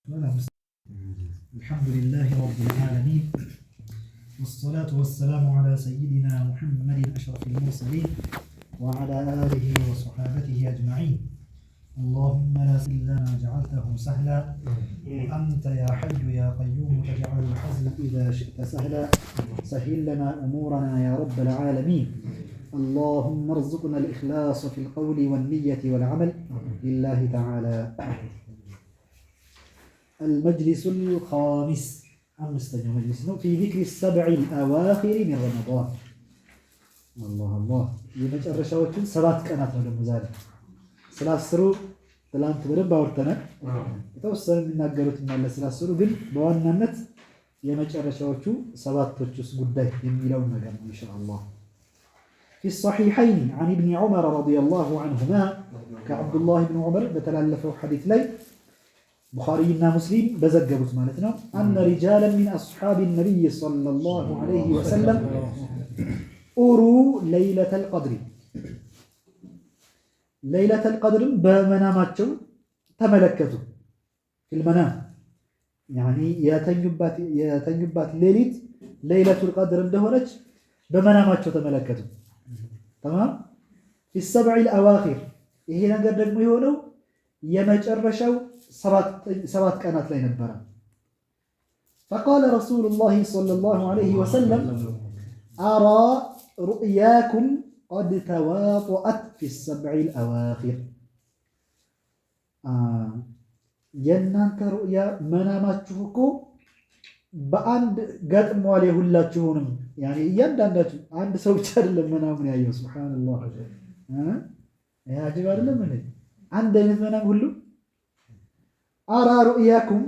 الحمد لله رب العالمين والصلاة والسلام على سيدنا محمد أشرف المرسلين وعلى آله وصحابته أجمعين. اللهم لا سهل ما جعلته سهلا وأنت يا حي يا قيوم تجعل الحزن إذا شئت سهلا. سهل لنا أمورنا يا رب العالمين. اللهم ارزقنا الإخلاص في القول والنية والعمل لله تعالى. المجلس الخامس مجلس في ذكر السبع الأواخر من رمضان. الله የመጨረሻዎቹን 7 ቀናት ነው ደግሞ ዛሬ ስላስሩ ትላንት በደንብ አውርተናል። የተወሰነ የሚናገሩት ማለት ስላስሩ ግን በዋናነት የመጨረሻዎቹ 7ቶቹስ ጉዳይ የሚለውን ነገር ነው ኢንሻአላህ። في الصحيحين عن ابن عمر رضي الله عنهما كعبد الله بن عمر بتلالفه حديث لي بخاري ومسلم بزجبت مالتنا أن رجالا من أصحاب النبي صلى الله عليه وسلم أروا ليلة القدر. ليلة القدر بمناماتهم تملكتوا في المنام، يعني يتنجبات ليلة القدر اندهونج بمناماتهم تملكتوا. تمام. في السبع الأواخر إيه نقدر ደግሞ የሆነው የመጨረሻው 7 ቀናት ላይ ነበር። فقال رسول الله صلى الله عليه وسلم أرى رؤياكم قد تواطأت في السبع الأواخر. የናንተ ሩእያ መናማችሁ እኮ በአንድ ገጥሟል የሁላችሁንም። ያኔ እያንዳንዳችሁ አንድ ሰው ብቻ አይደለም መናሙን ያየው። ሱብሃንአላህ ያ አጅብ አይደለም እንዴ? አንድ አይነት መናም ሁሉ አራ ሩእያኩም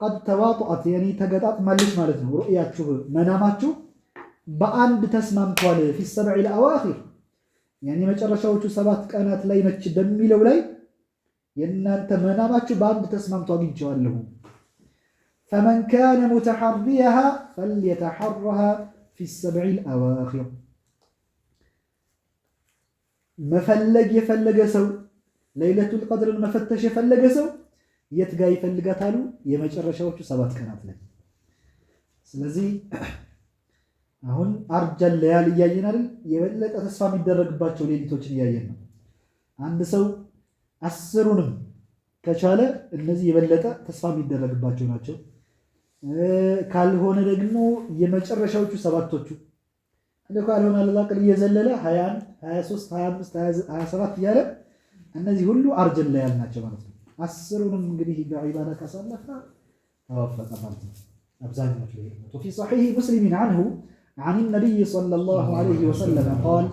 قد تواطأت يعني ተገጣጥማለች ማለት ነው። ሩእያችሁ መናማችሁ በአንድ ተስማምቷል። في السبع الأواخر يعني መጨረሻዎቹ 7 ቀናት ላይ ነች በሚለው ላይ የናንተ መናማችሁ በአንድ ተስማምቶ አግኝቼዋለሁ። فمن كان متحريها فليتحرها في السبع الأواخر. መፈለግ የፈለገ ሰው ለይለቱል ቀድርን መፈተሽ የፈለገ ሰው የት ጋር ይፈልጋታሉ? የመጨረሻዎቹ 7 ቀናት ላይ። ስለዚህ አሁን አርጀል ለያል እያየን አይደል? የበለጠ ተስፋ የሚደረግባቸው ሌሊቶችን እያየን ነው። አንድ ሰው 10ሩንም ከቻለ እነዚህ የበለጠ ተስፋ የሚደረግባቸው ናቸው። ካልሆነ ደግሞ የመጨረሻዎቹ 7ቶቹ እንደው ካልሆነ ለላቀል እየዘለለ 21 23 25 27 እያለ እነዚህ ሁሉ አርጀል ለያል ናቸው ማለት ነው። 10ሩንም እንግዲህ በዒባዳ ካሳለፈ ተወፈቀ ማለት ነው። አብዛኞቹ وفي صحيح مسلم عنه عن النبي صلى الله عليه وسلم قال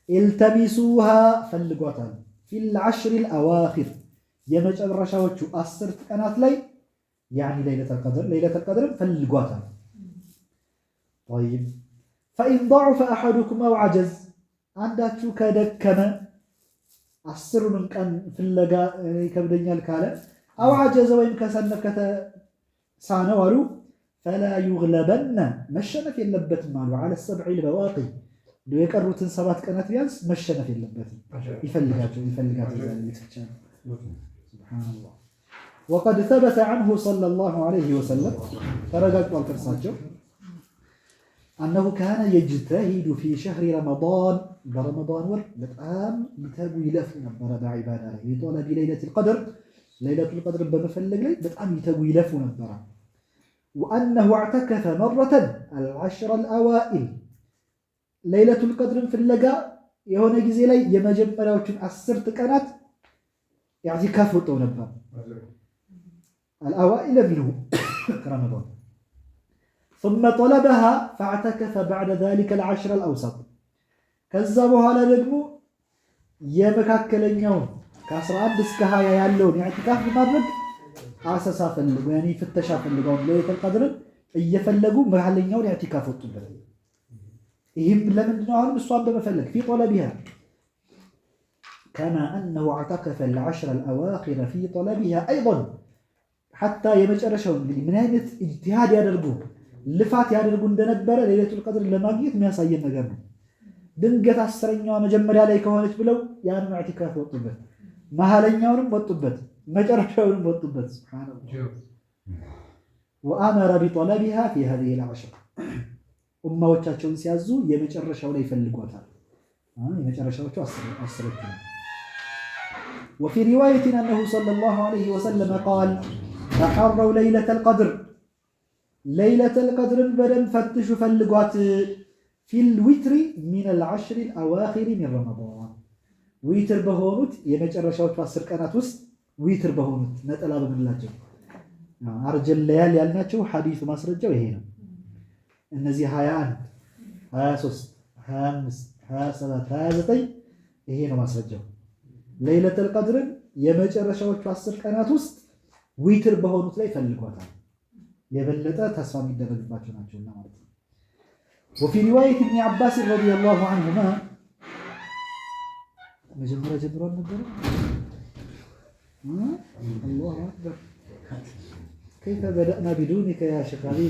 التمسوها فلقوتا في العشر الأواخر የመጨረሻዎቹ 10 ቀናት ላይ يعني ليلة القدر فلقوتا. طيب فإن ضعف أحدكم أو عجز عندك كدكم 10ሩን ቀን ፍለጋ ይከብደኛል ካለ أو عجز ወይም ከሰነከተ ሳነው አሉ فلا يغلبن መሸነፍ የለበትም አሉ على السبع البواقي የቀሩትን 7 ቀናት ቢያንስ መሸነፍ የለበትም። ይፈልጋቸው سبحان الله. وقد ثبت عنه صلى الله عليه وسلم ተረጋግጧል ከርሳቸው أنه كان يجتهد في شهر رمضان برمضان ور በጣም ይተጉ ይለፉ ነበር በዒባዳ ላይ لطلب ليلة القدر ليلة القدر በመፈለግ ላይ በጣም ይተጉ ይለፉ ነበር። وأنه اعتكف مرة 10 الأوائل ليلة القدر ፍለጋ የሆነ ጊዜ ላይ የመጀመሪያዎቹን 10 ቀናት اعتكاف ወጥተው ነበር። الأوائل منه رمضان ثم طلبها فاعتكف بعد ذلك 10 الأوسط. ከዛ በኋላ ደግሞ የመካከለኛውን ከ11 እስከ 20 ያለውን ኢዕቲካፍ ማድረግ አሰሳ ፈልጉ ያኒ ፍተሻ ፈልገው ለይለቱል ቀድር እየፈለጉ መሐለኛውን ኢዕቲካፍ ወጡበት። ይህም ለምንድን ነው? አሁን እሷን በመፈለግ في طلبها كما أنه اعتكف ال10 الأواخر في طلبها أيضا حتى የመጨረሻው እንግዲህ ምን አይነት ኢጅቲሃድ ያደርጉ ልፋት ያደርጉ እንደነበረ ለይለቱል ቀድር ለማግኘት የሚያሳየን ነገር ነው። ድንገት 10ኛዋ መጀመሪያ ላይ ከሆነች ብለው ያን ኢዕቲካፍ ወጡበት፣ መሐለኛውንም ወጡበት። መጨረሻውን ወጡበት። ሱብሃንአላህ ወአመረ ቢጠለቢሃ ፊ هذه العشر ኡማዎቻቸውን ሲያዙ የመጨረሻው ላይ ይፈልጓታል። የመጨረሻዎቹ አስሮቹ ነው። وفي رواية أنه صلى الله عليه وسلم قال تحروا ليلة القدر ليلة القدر بدن فتشوا فلقات في الوتر من العشر الأواخر من رمضان ويتر بهونت የመጨረሻዎቹ 10 ቀናት ውስጥ ዊትር በሆኑት ነጠላ በመላቸው አርጀል ለያል ያልናቸው ሐዲስ ማስረጃው ይሄ ነው። እነዚህ 21 23 25 27 29 ይሄ ነው ማስረጃው። ለይለቱል ቀድርን የመጨረሻዎቹ 10 ቀናት ውስጥ ዊትር በሆኑት ላይ ፈልጓታል። የበለጠ ተስፋ የሚደረግባቸው ናቸውና ማለት ነው። وفي رواية ابن عباس رضي الله عنهما مجمرة جبران نبرة الله أكبر كيف بدأنا بدونك يا شيخ علي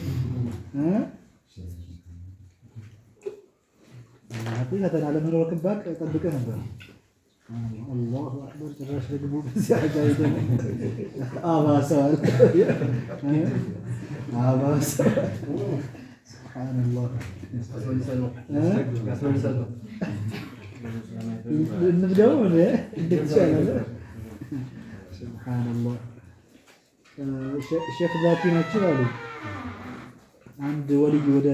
حقيقة على من ركبك طبقه نبرة الله أكبر تراش رقبو بس عجائب آبا سؤال آبا سؤال سبحان الله نبدأ سبحان الله الشيخ ذاتي ናቸው አሉ አንድ ወልይ ወደ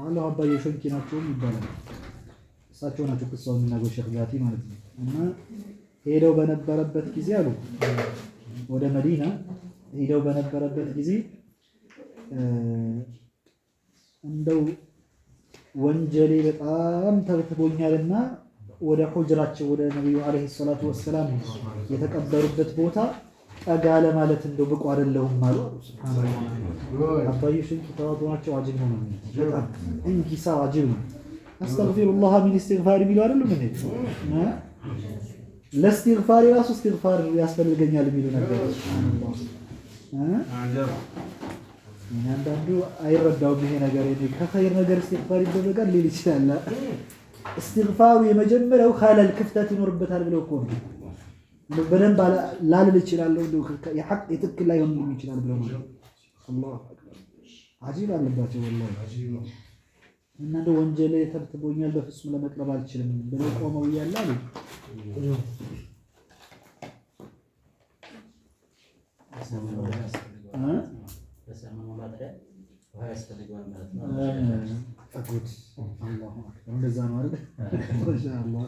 አላህ አባዬ ሾንኪ ናቸው ይባላል። እሳቸው ናቸው ቅሳው የሚናገሩ ሼክ ዛቲ ማለት ነው። እና ሄደው በነበረበት ጊዜ አሉ ወደ መዲና ሄደው በነበረበት ጊዜ እንደው ወንጀሌ በጣም ተብትቦኛልና ወደ ሁጅራቸው ወደ ነብዩ አለይሂ ሰላቱ ወሰላም የተቀበሩበት ቦታ ጠጋ ለማለት እንደው ብቁ አይደለሁም ማለት ሱብሃንአላህ። አባዬ ሾንኪ ተዋضعቸው አጅብ ነው በጣም እንኪሳ አጅብ ነው። አስተግፊሩላህ ሚን ኢስቲግፋር የሚሉ አይደለም እንዴ? ለኢስቲግፋር ራሱ ኢስቲግፋር ያስፈልገኛል የሚሉ ነበር። ሱብሃንአላህ አንዳንዱ አይረዳውም ይሄ ነገር ከኸይር ነገር ኢስቲግፋር ይደረጋል ሊል ይችላል። ኢስቲግፋሩ የመጀመሪያው ኻለል ክፍተት ይኖርበታል ብለው እኮ ነው። በደንብ ላልል ይችላል እንደው የሐቅ የትክክል ላይ ሆኖ ይችላል ብለው ነው። አላሁ አክበር አጂብ አለባቸው ወላሂ። እና እንደው ወንጀል ተብትቦኛል በፍጹም ለመቅረብ አልችልም ብለው ቆመው እያለ አሉ እንደዛ ነው አይደል? ማሻአላህ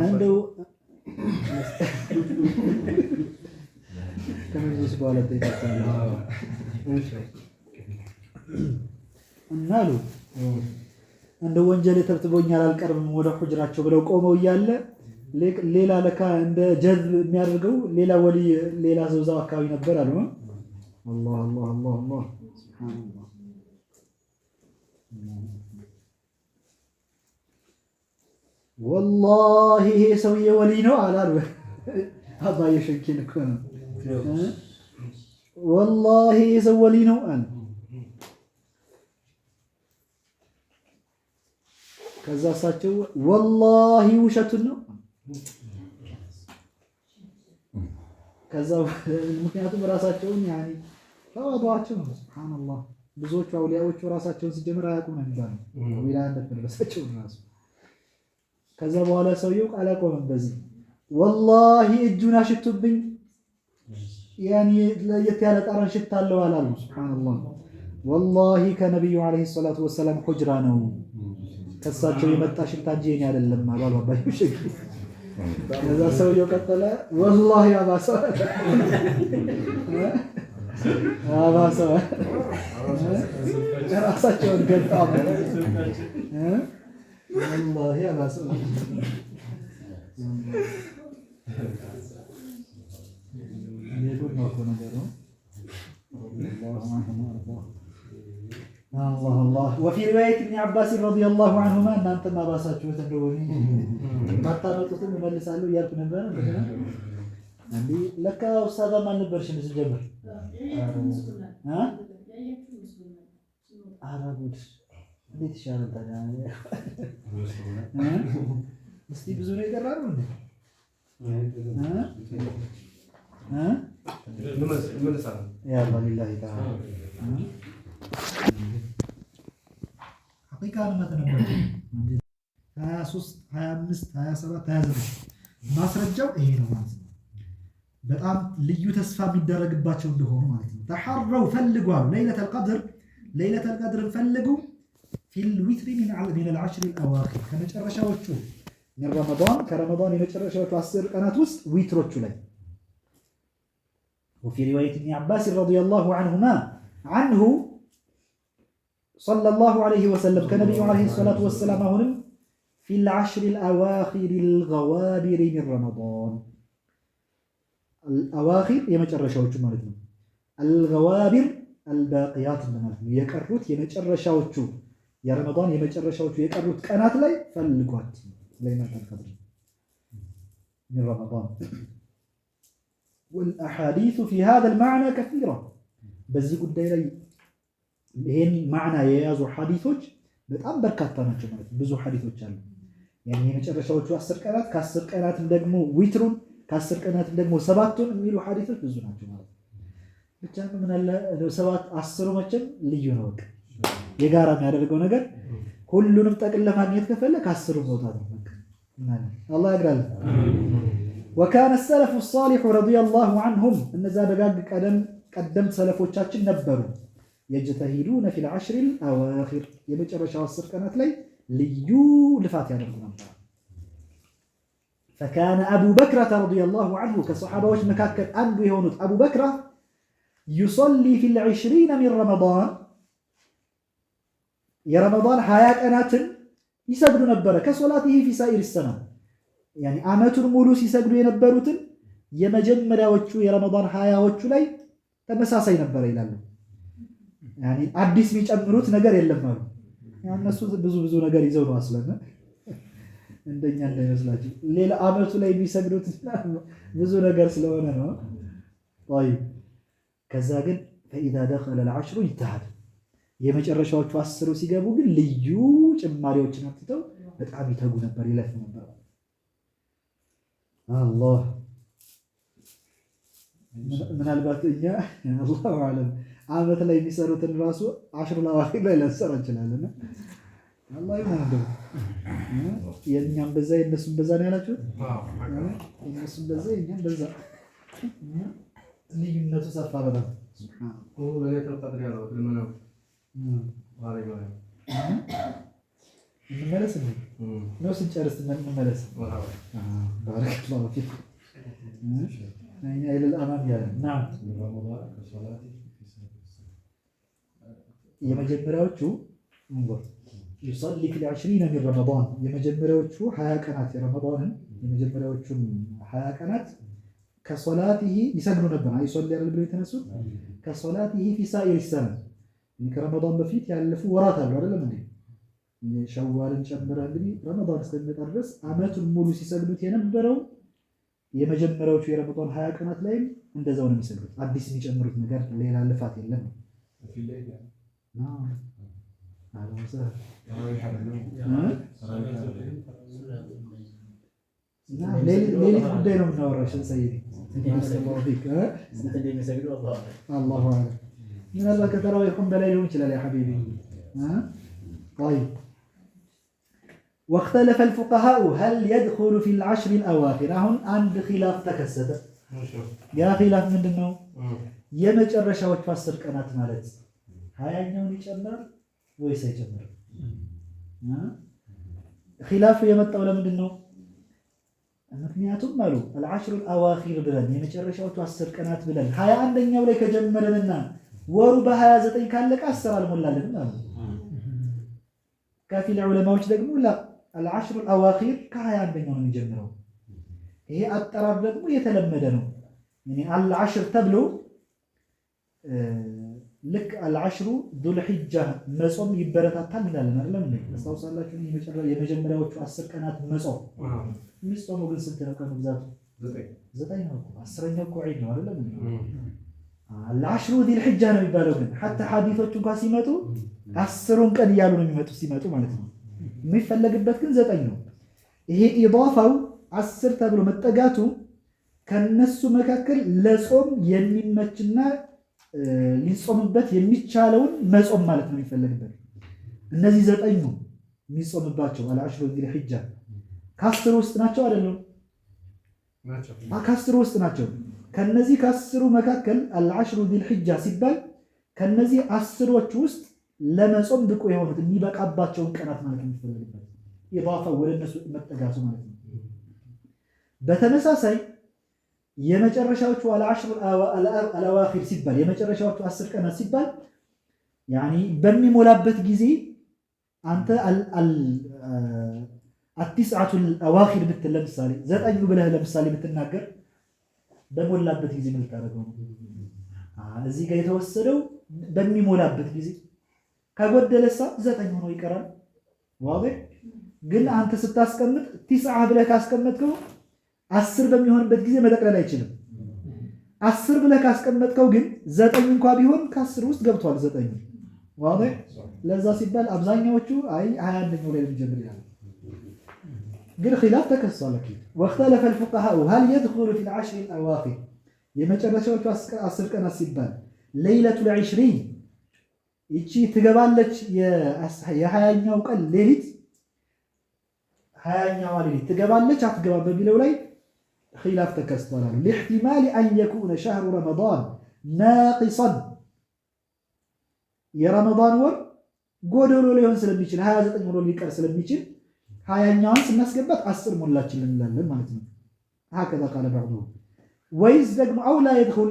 እንደው ከመንግስት በኋላ ተይታለ እና አሉ እንደው ወንጀል ተብትቦኛል አልቀርብም ወደ ሁጅራቸው ብለው ቆመው እያለ ሌላ ለካ እንደ ጀዝብ የሚያደርገው ሌላ ወሊ ሌላ ዘውዛው አካባቢ ነበር አሉ። አላህ አላህ አላህ አላህ ሱብሃንአላህ ወላሂ ይሄ ሰውዬ ወሊ ነው አላሉ። አባዬ ሾንኪን እኮ ነው ወላሂ ይሄ ሰው ወሊ ነው አሉ። ከዛ እሳቸው ወላሂ ውሸቱን ነው። ከዛ ምክንያቱም ራሳቸውን ያኒ ተዋዷቸው ነው። ሱብሃንአላህ ብዙዎቹ አውሊያዎቹ ራሳቸውን ሲጀምር አያውቁም ነው የሚባለው ዊላያነት በራሳቸው ራሱ። ከዛ በኋላ ሰውየው ቃል አቆመም በዚህ ወላሂ እጁን አሽቱብኝ ያኒ ለየት ያለ ጠረን ሽታለው አላሉ። ሱብሃንአላህ ወላሂ ከነብዩ አለይሂ ሰላቱ ወሰላም ሁጅራ ነው ከሳቸው የመጣ ሽታ እንጂ የኔ አይደለም አባሉ አባዩ ሸክ። ከዛ ሰውየው ቀጠለ ወላሂ አባሰ ራሳቸውን ገልጣው ወላሂ አባሰ የጉድ ነው እኮ ነገሩ። الله الله وفي رواية ابن عباس رضي الله عنهما أن أنت ما باساتشوت الدوني ما تعرفتم يملسالو يالك نبرة عندي لك أستاذ ما نبرش من الجبر ها عربي ليش شارد يعني እስቲ ብዙ ነው የቀራነው እንዴ? ያላ ሊላሂ ተዓላ ሐቂቃ ነው ተነበረ 23 25 27 29 ማስረጃው ይሄ ነው ማለት ነው። በጣም ልዩ ተስፋ የሚደረግባቸው እንደሆኑ ማለት ነው። ተሐረው ፈልጓል ለይለተል ቀድር ፈልጉ ፊል ዊትሪ ሚን አልዓሽር አልአዋኺር ከመጨረሻዎቹ من رمضان كرمضان يمشرشوا 10 قنات وسط ويتروቹ ላይ وفي رواية ابن عباس رضي الله عنه صلى الله عليه وسلم كنبي عليه الصلاة والسلام هنا في العشر الأواخر الغوابر من رمضان الأواخر يمشرشوا ማለት ነው الغوابر الباقيات ማለት ነው የቀሩት የመጨረሻዎቹ የረመዳን የመጨረሻዎቹ የቀሩት ቀናት ላይ ፈልጓት ليلة القدر من رمضان والأحاديث في هذا المعنى كثيرة بزي قد لي هين معنى يازو حديثوج بتأم بركاتا ناتشو مالت بزو حديثوج يعني يمشرشوا 10 ቀናት ከ10 ቀናት ደግሞ ዊትሩን ከ10 ቀናት ደግሞ ሰባቱን የሚሉ ሐዲሶች ብዙ ናቸው ማለት ብቻ ምን አለ 7 10 መቼም ልዩ ነው በቃ የጋራ የሚያደርገው ነገር ሁሉንም ጠቅል ለማግኘት ከፈለክ 10 መውጣት ነው الله يقرأ وكان السلف الصالح رضي الله عنهم إن زادقاق قدمت سلفوቻችን ነበሩ يجتهدون في العشر الأواخر የመጨረሻው 10 ቀናት ላይ ልዩ ልፋት ያደርጉ ነበር فكان أبو بكر رضي الله عنه كصحابዎች መካከል አንዱ የሆኑት أبو بكر يصلي في العشرين من رمضان يا رمضان 20 ቀናትን ይሰግዱ ነበር ከሶላቲሂ ፊ ሳኢር ሰና يعني አመቱን ሙሉ ሲሰግዱ የነበሩትን የመጀመሪያዎቹ የረመዳን 20ዎቹ ላይ ተመሳሳይ ነበር ይላሉ يعني አዲስ የሚጨምሩት ነገር የለም ማለት ያነሱ ብዙ ነገር ይዘው ነው አስለና እንደኛ እንዳይመስላችሁ ሌላ አመቱ ላይ የሚሰግዱት ብዙ ነገር ስለሆነ ነው طيب ከዛ ግን فاذا دخل العشر اجتهد የመጨረሻዎቹ 10 ሲገቡ ግን ልዩ ጭማሪዎችን አጥተው በጣም ይተጉ ነበር ይለፍ ነበር አላህ ምናልባት እኛ አላሁ አለም አመት ላይ የሚሰሩትን ራሱ 10 ለዋሂድ ላይ ለሰራ እንችላለን አላህ ይማንደው የኛም በዛ የነሱም በዛ ነው ያላችሁ የነሱም በዛ የኛም በዛ ልዩነቱ ሰፋ በጣም ሱብሃንአላህ ወለከ ተቀድር ያለው ለምን نملس نو سنጨርስ نملس بارك الله فيك إلى الأمام يا نعم የመጀመሪያዎቹ እንግዲህ يصلي في العشرين من رمضان የመጀመሪያዎቹ 20 ቀናት የረመዳንን የመጀመሪያዎቹን 20 ቀናት ከሶላቲሂ ይሰግዱ ነበር አይሶሊ አይደል ብለው የተነሱት ከሶላቲሂ في سائر السنة ከረመዳን በፊት ያለፉ ወራት አሉ አይደለም እንዴ ሸዋልን ጨምረህ እንግዲህ ረመዳን እስከሚመጣ ድረስ አመቱን ሙሉ ሲሰግዱት የነበረው የመጀመሪያዎቹ የረመዳን 20 ቀናት ላይ እንደዛው ነው የሚሰግዱት አዲስ የሚጨምሩት ነገር ሌላ ልፋት የለም ሌሊት ጉዳይ ነው የምናወራው ሰይዲ አላሁ አለም ምናልባት ከተራዊኩም በላይ ሊሆን ይችላል ያ ሐቢቢ طيب واختلف الفقهاء هل يدخل في العشر الأواخر هون عند خلاف تكسد يا خلاف ምንድነው የመጨረሻዎቹ 10 ቀናት ማለት 20ኛውን ይጨምራል ወይስ አይጨምርም خلاف የመጣው ለምንድነው ምክንያቱም አሉ العشر الأواخر ብለን የመጨረሻዎቹ 10 ቀናት ብለን 21ኛው ላይ ከጀመረንና ወሩ በ29 ካለቀ 10 አልሞላለንም ማለት ከፊል ዑለማዎች ደግሞ لا العشر الأواخر ከ21ኛው ነው የሚጀምረው ይሄ አጠራር ደግሞ የተለመደ ነው يعني العشر ተብሎ ልክ العشر ذو الحجة መጾም ይበረታታል ይላል አይደለም እንዴ ታውሳላችሁ የመጀመሪያዎቹ 10 ቀናት መጾም የሚጾመው ግን ስንት ነው ቀኑ ብዛቱ 9 ነው 10ኛው እኮ ዒድ ነው አይደለም እንዴ العشر ذي الحجة ነው የሚባለው ግን حتى ሐዲሶች እንኳን ሲመጡ 10ን ቀን እያሉ ነው የሚመጡ ሲመጡ ማለት ነው የሚፈለግበት ግን 9 ነው ይሄ ኢዳፋው 10 ተብሎ መጠጋቱ ከነሱ መካከል ለጾም የሚመችና ሊጾምበት የሚቻለውን መጾም ማለት ነው የሚፈልግበት። እነዚህ 9 የሚጾምባቸው አልዓሽሩ ዚልሒጃ ከ10 ውስጥ ናቸው አይደለም? ከ10 ውስጥ ናቸው። ከነዚህ ከ10 መካከል አልዓሽሩ ዚልሒጃ ሲባል ከነዚህ 10ዎቹ ውስጥ ለመጾም ብቁ የሆኑት የሚበቃባቸውን ቀናት ማለት ነው የሚፈልግበት ኢዳፋው ወደ እነሱ መጠጋቱ ማለት ነው። በተመሳሳይ የመጨረሻዎቹ አልዓሽሩ አልአዋኺር ሲባል የመጨረሻዎቹ 10 ቀናት ሲባል ያኒ በሚሞላበት ጊዜ አንተ አትስዓቱ አልአዋኺር ብትል ለምሳሌ 9 ብለህ ለምሳሌ ብትናገር በሞላበት ጊዜ ምን ታደርገው ነው? እዚህ ጋር የተወሰደው በሚሞላበት ጊዜ ከጎደለሳ 9 ሆኖ ይቀራል። ዋضح ግን አንተ ስታስቀምጥ 9 ብለህ ካስቀመጥከው 10 በሚሆንበት ጊዜ መጠቅለል አይችልም። 10 ብለህ ካስቀመጥከው ግን 9 እንኳን ቢሆን ከ10 ውስጥ ገብቷል 9 واضح ለዛ ሲባል አብዛኛዎቹ አይ 21ኛው ላይ ልንጀምር ይላል። ግን خلاف ተከሷል አኪ واختلف الفقهاء هل يدخل في العشر الاواخر የመጨረሻዎቹ 10 ቀናት ሲባል ليله ال20 ይቺ ትገባለች የ20ኛው ቀን ሌሊት 20ኛው ሌሊት ትገባለች አትገባም በሚለው ላይ خلاف ተከስቷል አሉ لاحتمال ان يكون شهر رمضان ناقصا የረመዳን ወር ጎደሎ ሊሆን ስለሚችል 29 ሆኖ ሊቀር ስለሚችል 20ኛውን ስናስገባት 10 ሞላችን እንላለን ማለት ነው። هكذا قال بعضهم ወይስ ደግሞ አው لا يدخل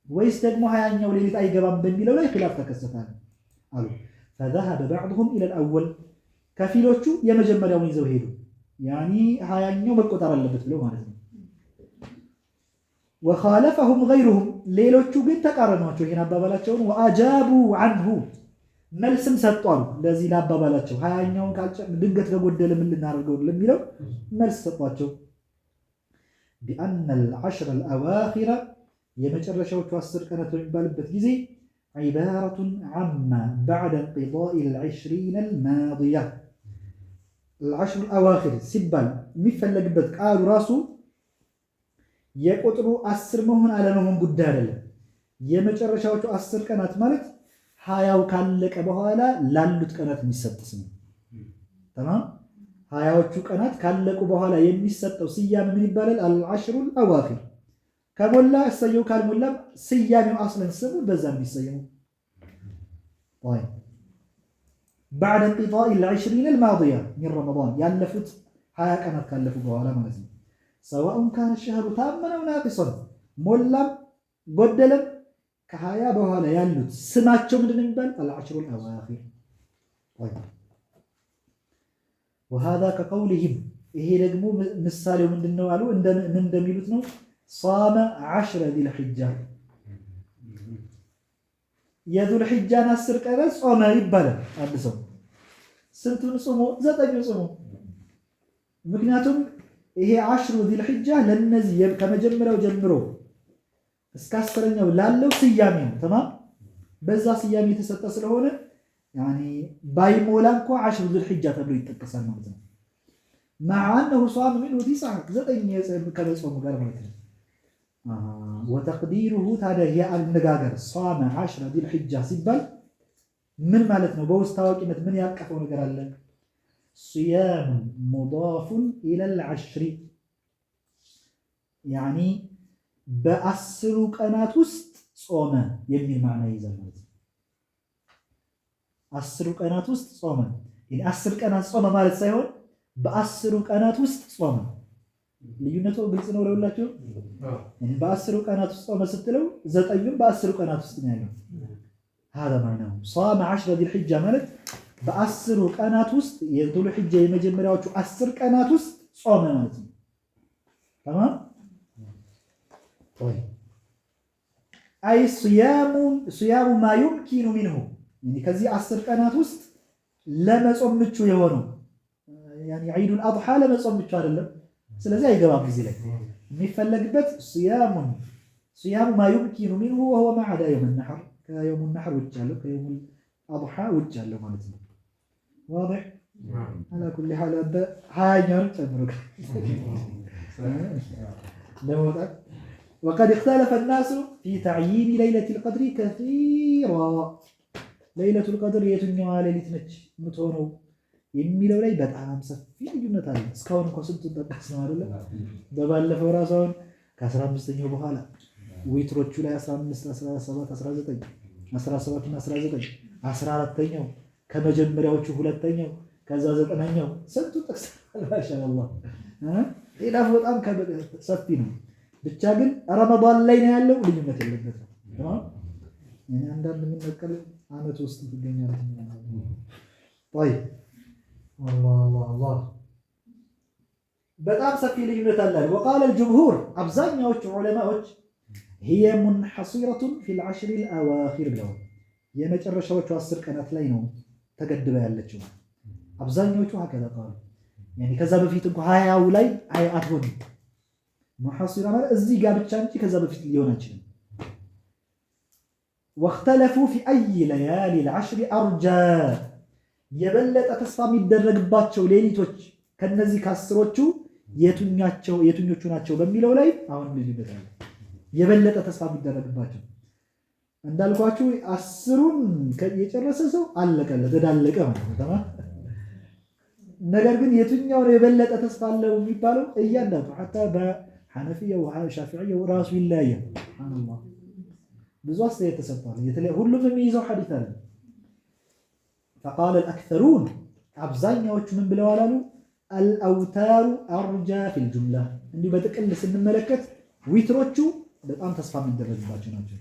ወይስ ደግሞ 20ኛው ሌሊት አይገባም በሚለው ላይ خلاف ተከሰታል አሉ فذهب بعضهم الى الاول ከፊሎቹ የመጀመሪያውን ይዘው ሄዱ ያኒ 20ኛው መቆጠር አለበት ብለው ማለት ነው። وخالفهم غيرهم ሌሎቹ ግን ተቃረኗቸው ይሄን አባባላቸውን واجابوا عنه መልስም ሰጧሉ ለዚህ ለአባባላቸው 20ኛውን ድንገት ከጎደለ ምን ልናደርገው ለሚለው መልስ ሰጧቸው بان العشر الاواخر የመጨረሻዎቹ 10 ቀናት በሚባልበት ጊዜ عبارة عما بعد انقضاء ال20 الماضية العشر الأواخر ሲባል የሚፈለግበት ቃሉ ራሱ የቁጥሩ 10 መሆን አለመሆን ጉዳይ አይደለም። የመጨረሻዎቹ 10 ቀናት ማለት 20ው ካለቀ በኋላ ላሉት ቀናት የሚሰጥ ስም ተማም 20ዎቹ ቀናት ካለቁ በኋላ የሚሰጠው ስያሜ ምን ይባላል? العشر الأواخر ከሞላ እሰየው ካልሞላ ስያሜው አስለን ስሙ በዛ የሚሰየው طيب بعد انقضاء ال20 الماضية من رمضان ያለፉት 20 ቀናት ካለፉ በኋላ ማለት ነው። سواء كان الشهر تاما أو ناقصا ሞላም ጎደለም ከ20 በኋላ ያሉት ስማቸው ምንድነው የሚባል العشر الأواخر طيب وهذا كقولهم ይሄ ደግሞ ምሳሌው ምንድነው አሉ እንደሚሉት ነው صام 10 ذي الحجة የذو الحجة 10 ቀን ጾመ ይባላል። አንድ ሰው ስንቱን ጾሞ 9 ጾሞ ምክንያቱም ይሄ 10 ذي الحجة ለነዚህ ከመጀመሪያው ጀምሮ እስከ 10ኛው ላለው ስያሜ ነው ተማም በዛ ስያሜ የተሰጠ ስለሆነ ያኒ ባይሞላ እንኳን 10 ذي الحجة ተብሎ ይጠቀሳል ማለት ነው። مع انه صام منه 9 ከመጾሙ ጋር ማለት ነው። وتقديره ታዲያ የአነጋገር صام 10 ذي الحجة ሲባል ምን ማለት ነው? በውስጥ ታዋቂነት ምን ያቀፈው ነገር አለ? صيام مضاف الى العشر يعني በ10 ቀናት ውስጥ ጾመ የሚል ማዕና ይዛል ማለት ነው። 10 ቀናት ውስጥ ጾመ ይሄ 10 ቀናት ጾመ ማለት ሳይሆን በ10 ቀናት ውስጥ ጾመ። ልዩነቱ ግልጽ ነው ለሁላችሁ። በ10 ቀናት ውስጥ ጾመ ስትለው 9ም በ10 ቀናት ውስጥ ነው ያለው። هذا معناه صام 10 ذي الحجة ማለት በ10 ቀናት ውስጥ የذو الحجة የመጀመሪያዎቹ 10 ቀናት ውስጥ ጾመ ማለት ነው። تمام طيب أي صيام ما يمكن منه يعني ከዚህ 10 ቀናት ውስጥ ለመጾም ምቹ የሆነው يعني عيد الأضحى ለመጾም ምቹ አይደለም። ስለዚህ አይገባም እዚህ ላይ የሚፈለግበት صيام ما يمكن منه وهو ما عدا يوم النحر ከيوم النحر ውጭ ያለው ከيوم الأضحى ውጭ ያለው ማለት ነው። واضح على كل حال هايون تمرك وقد اختلف الناس في تعيين ليلة القدر كثيرا ليلة القدر የትኛዋ ሌሊት ነች የምትሆነው የሚለው ላይ በጣም ሰፊ ልዩነት አለ። እስካሁን እንኳን ስንት ተጠቀስ ነው አይደል? በባለፈው ራሳውን ከ15ኛው በኋላ ዊትሮቹ ላይ 15 17 19 17 እና 19 14ኛው ከመጀመሪያዎቹ ሁለተኛው ከዛ 9ኛው ስንቱ ጥቅስ ማሻአላህ ሌላ በጣም ሰፊ ነው። ብቻ ግን ረመዳን ላይ ነው ያለው ልዩነት የለበትም። አንዳንድ የሚነቀል አመት ውስጥ ትገኛለች። طيب الله በጣም ሰፊ ልዩነት አለ። وقال الجمهور አብዛኛዎቹ ዑለማዎች هي منحصرة في العشر الأواخر ብለው የመጨረሻዎቹ 10 ቀናት ላይ ነው ተገድባ ያለችው። አብዛኛዎቹ هكذا قالوا يعني ከዛ በፊት እንኳን 20ው ላይ አትሆንም። محصرة ማለት እዚህ ጋር ብቻ እንጂ ከዛ በፊት ሊሆን አይችልም። واختلفوا في أي ليالي العشر أرجى የበለጠ ተስፋ የሚደረግባቸው ሌሊቶች ከነዚህ ከአስሮቹ የትኞቹ ናቸው በሚለው ላይ አሁን ልዩነት አለ። የበለጠ ተስፋ የሚደረግባቸው እንዳልኳችሁ 10ሩን የጨረሰ ሰው አለቀለት እዳለቀ ማለት ነው። ነገር ግን የትኛው ነው የበለጠ ተስፋ አለው የሚባለው እያንዳንዱ حتى በሐነፊያው ሻፊዒያው ራሱ ይለያያል። ሱብሃንአላህ ብዙ አስተያየት ተሰጥቷል። ሁሉም የሚይዘው ሐዲስ አለ። فقال الأكثرون አብዛኛዎቹ ምን ብለዋል አሉ الأوتار أرجى في الجملة እንዲሁ በጥቅል ስንመለከት ዊትሮቹ በጣም ተስፋ የሚደረግባቸው ናቸው።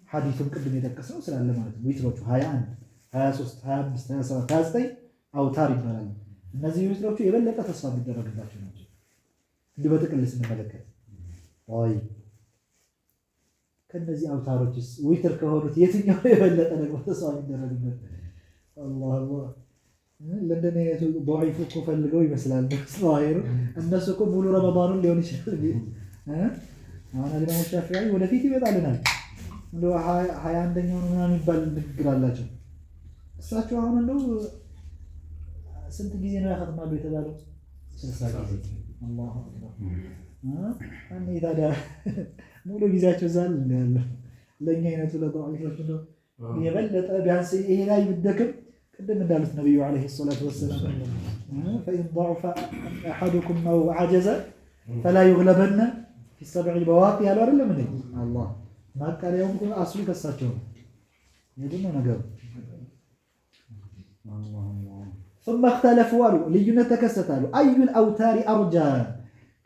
ሐዲሱን ቅድም የጠቀስነው ስላለ ማለት ነው። ዊትሮቹ 21 23 25 27 29 አውታር ይባላሉ። እነዚህ ዊትሮቹ የበለጠ ተስፋ የሚደረግባቸው ናቸው እንዲሁ በጥቅል ስንመለከት። ከነዚህ አውታሮችስ ዊትር ከሆኑት የትኛው የበለጠ ደግሞ ተስፋ የሚደረግበት? አላህ ለእንደኔ ضعيف እኮ ፈልገው ይመስላል ዛሂሩ። እነሱ እኮ ሙሉ ረመዳኑን ሊሆን ይችላል። አሁን ኢማሙ ሻፊዒ ወደፊት ይመጣልናል እንደው 21ኛው ነው ምናምን የሚባል ንግግር አላቸው። እሳቸው አሁን እንደው ስንት ጊዜ ነው ያኸትማሉ የተባለው? 60 ጊዜ። አላሁ አክበር። እኔ ታዲያ ሙሉ ጊዜያቸው ዛል እንዳለ ለኛ አይነቱ ለضعيفዎች ነው የበለጠ ቢያንስ ይሄ ላይ ይደክም ቅድም እንዳሉት ነብዩ አለይሂ ሰላቱ ወሰለም فإن ضعف أحدكم أو عجز فلا يغلبن في السبع بواقي ያለው አይደለም እንዴ? አላህ ማቃሪያውን እኮ አስሉ ከሳቸው የደነው ነገር አላህ ثم اختلفوا አሉ ልዩነት ተከሰታሉ። أي الأوتار أرجى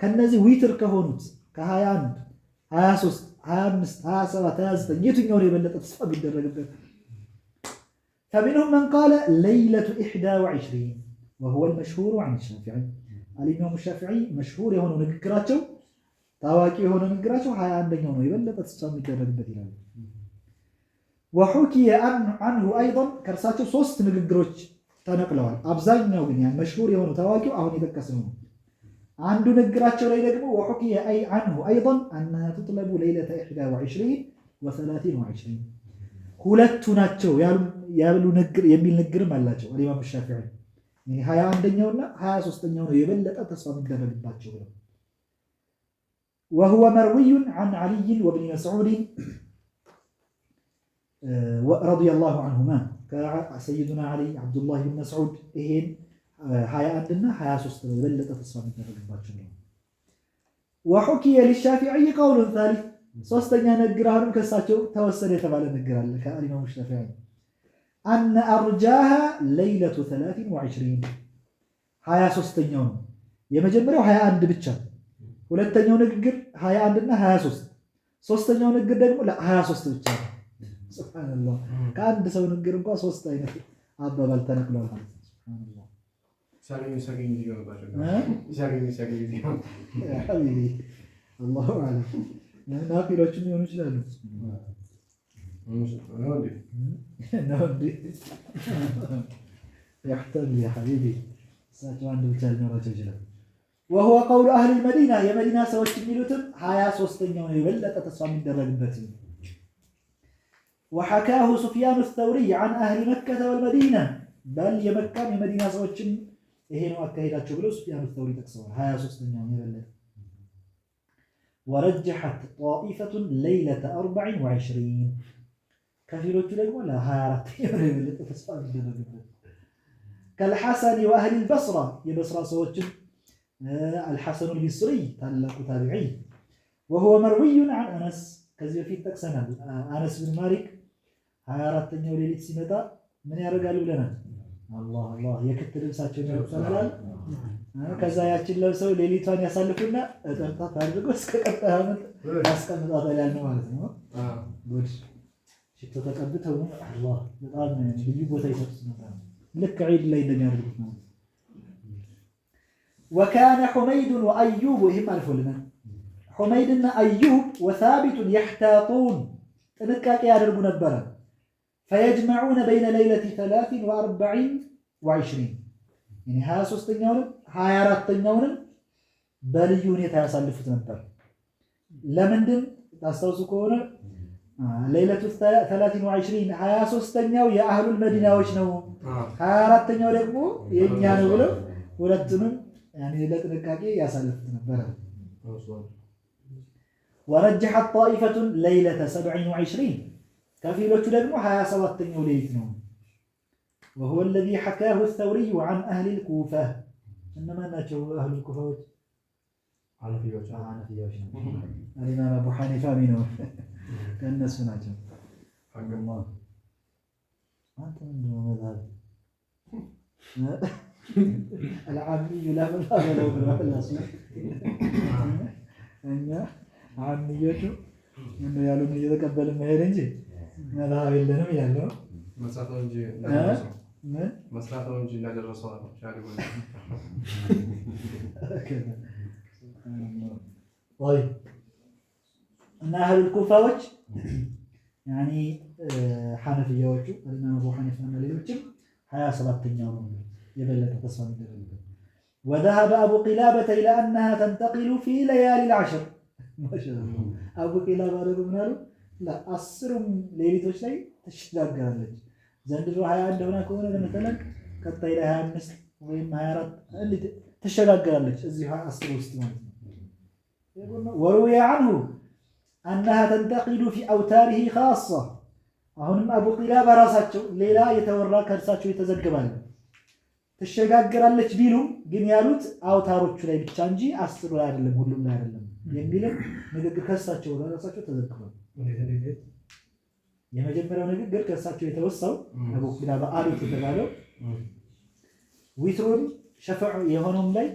ከነዚህ ዊትር ከሆኑት ከ21 23 25 27 29 የትኛው ነው የበለጠ ተስፋ ቢደረግበት? فمنهم من قال ليلة 21 وهو المشهور عن الشافعي الإمام الشافعي مشهور የሆነው ንግግራቸው ታዋቂ የሆነው ንግግራቸው 21ኛው ነው የበለጠ ተስፋ የሚደረግበት ይላል። وحكي عنه أيضا ከርሳቸው 3 ንግግሮች ተነቅለዋል። አብዛኛው ግን ያን መሽሁር የሆነው ታዋቂው አሁን የጠቀስነው አንዱ ንግግራቸው ላይ ደግሞ وحكي عنه أيضا أنها تطلب ليلة 21 و23 ሁለቱ ናቸው ያሉ ንግር የሚል ንግርም አላቸው ኢማም ሻፊዒ። 21ኛውና 23ኛው ነው የበለጠ ተስፋ የሚደረግባቸው ነው። وهو مروي عن علي وابن مسعود رضي الله عنهما كسيدنا علي عبد الله بن مسعود ይሄን 21 እና 23 ነው የበለጠ ተስፋ የሚደረግባቸው ነው። وحكي للشافعي قول ثالث ሶስተኛ ንግር አሁንም ከሳቸው ተወሰደ የተባለ ንግር አለ ከኢማሙ ሻፊዒ أن أرجاها ليلة 23 23ኛው ነው የመጀመሪያው 21 ብቻ ሁለተኛው ንግር 21 እና 23 ሶስተኛው ንግር ደግሞ ለ23 ብቻ ነው። ሱብሃንአላህ ከአንድ ሰው ንግር እንኳን 3 አይነት አባባል ተነቅሏል ማለት ነው። ሱብሃንአላህ ሳገኝ አላሁ አለም ናፊሎችም ሊሆኑ ይችላሉ። يحتمل يا حبيبي እሳቸው አንድ ብቻ ሊኖራቸው ይችላል። وهو قول أهل المدينة የመዲና ሰዎች የሚሉትም 23ኛው ነው የበለጠ ተስፋ የሚደረግበት። وحكاه سفيان الثوري عن أهل مكة والمدينة በል የመካም የመዲና ሰዎችም ይሄ ነው አካሄዳቸው ብለው ሱፊያን አልተውሪ ጠቅሰዋል። 23ኛው የበለጠ ወረጀሐት ጣኢፈቱን ለይለተ 24 ከፊሎቹ ደግሞ ለ24ኛው የበለጠ ተስፋ የሚደረግበት ከልሐሰን ወአህሊ አልበስራ የበስራ ሰዎችም الحسن البصري ታላቁ ታቢዒ وهو مروي عن أنس ከዚህ በፊት ጠቅሰናል። አነስ ብን ማሊክ 24ኛው ሌሊት ሲመጣ ምን ያደርጋሉ ብለናል። አላህ አላህ የክት ልብሳቸውን ያወጣላል። ከዛ ያችን ለብሰው ሌሊቷን ያሳልፉና እጠርጣት አድርጎ እስከ ቀጣይ ዓመት ያስቀምጣታል ያልነው ማለት ነው። ጉድ ሽቶ ተቀብተው አላህ በጣም ልዩ ቦታ ይሰጡት ነበር። ልክ ዒድ ላይ እንደሚያደርጉት ነው። وكان حميد وأيوب وهم الفلنا حميدنا أيوب وثابت يحتاطون تنكاك يادرقون البرا فيجمعون بين ليلة 43 و20 يعني ها سوستنيون ها ياراتنيون بليون يتاسلفت نبر لمندن تستوسكون ليلة 23 ها سوستنيو يا أهل المدينة وشنو ها ياراتنيو لكم ينيانو بلو ولتنون يعني لتنكاكي ياسلفت نبر ورجحت طائفة ليلة 27 كفيلوቹ ደግሞ 27ኛው ሌሊት ነው وهو الذي حكاه الثوري عن أهل الكوفة إنما ናቸው أهل الكوفة ሐነፊዮች الإمام أبو حنيفة ነው ከነሱ ናቸው الله أنت من مذهب العامي لا مذهب له بالأصل እኛ ዓሚዮቹ ምን ያሉን እየተቀበልን መሄድ እንጂ መዝሀብ የለንም ያለው መስራተው እንጂ እንዳደረሰው ነው ሻሪው ወይ እና أهل الكوفاዎች يعني ሐነፊያዎቹ الإمام أبو حنيفة እና ሌሎችም 27ኛው ነው የበለጠ ተስፋ የሚደረግበት وذهب أبو قلابة إلى أنها تنتقل في ليالي العشر ما شاء الله أبو قلابة رضي الله عنه لا أسرم ليلة شيء تشتاق قالج زندرو هاي هنا كونه مثلا كطيلة هاي مثل وين هايرات اللي تشتاق قالج الزها أسرو استماع وروي عنه أنها تنتقل في أوتاره خاصة هون أبو قلابة راساتشو ليلة يتورى كرساتشو يتزقبان ተሸጋግራለች ቢሉ ግን ያሉት አውታሮቹ ላይ ብቻ እንጂ አስሩ ላይ አይደለም ሁሉም ላይ አይደለም የሚለው ንግግር ከሳቸው ራሳቸው ተዘክሯል። የመጀመሪያው ንግግር ከሳቸው የተወሳው አቡ ቂላባ አሉት የተባለው ዊትሩን ሸፈዑ የሆነው ላይ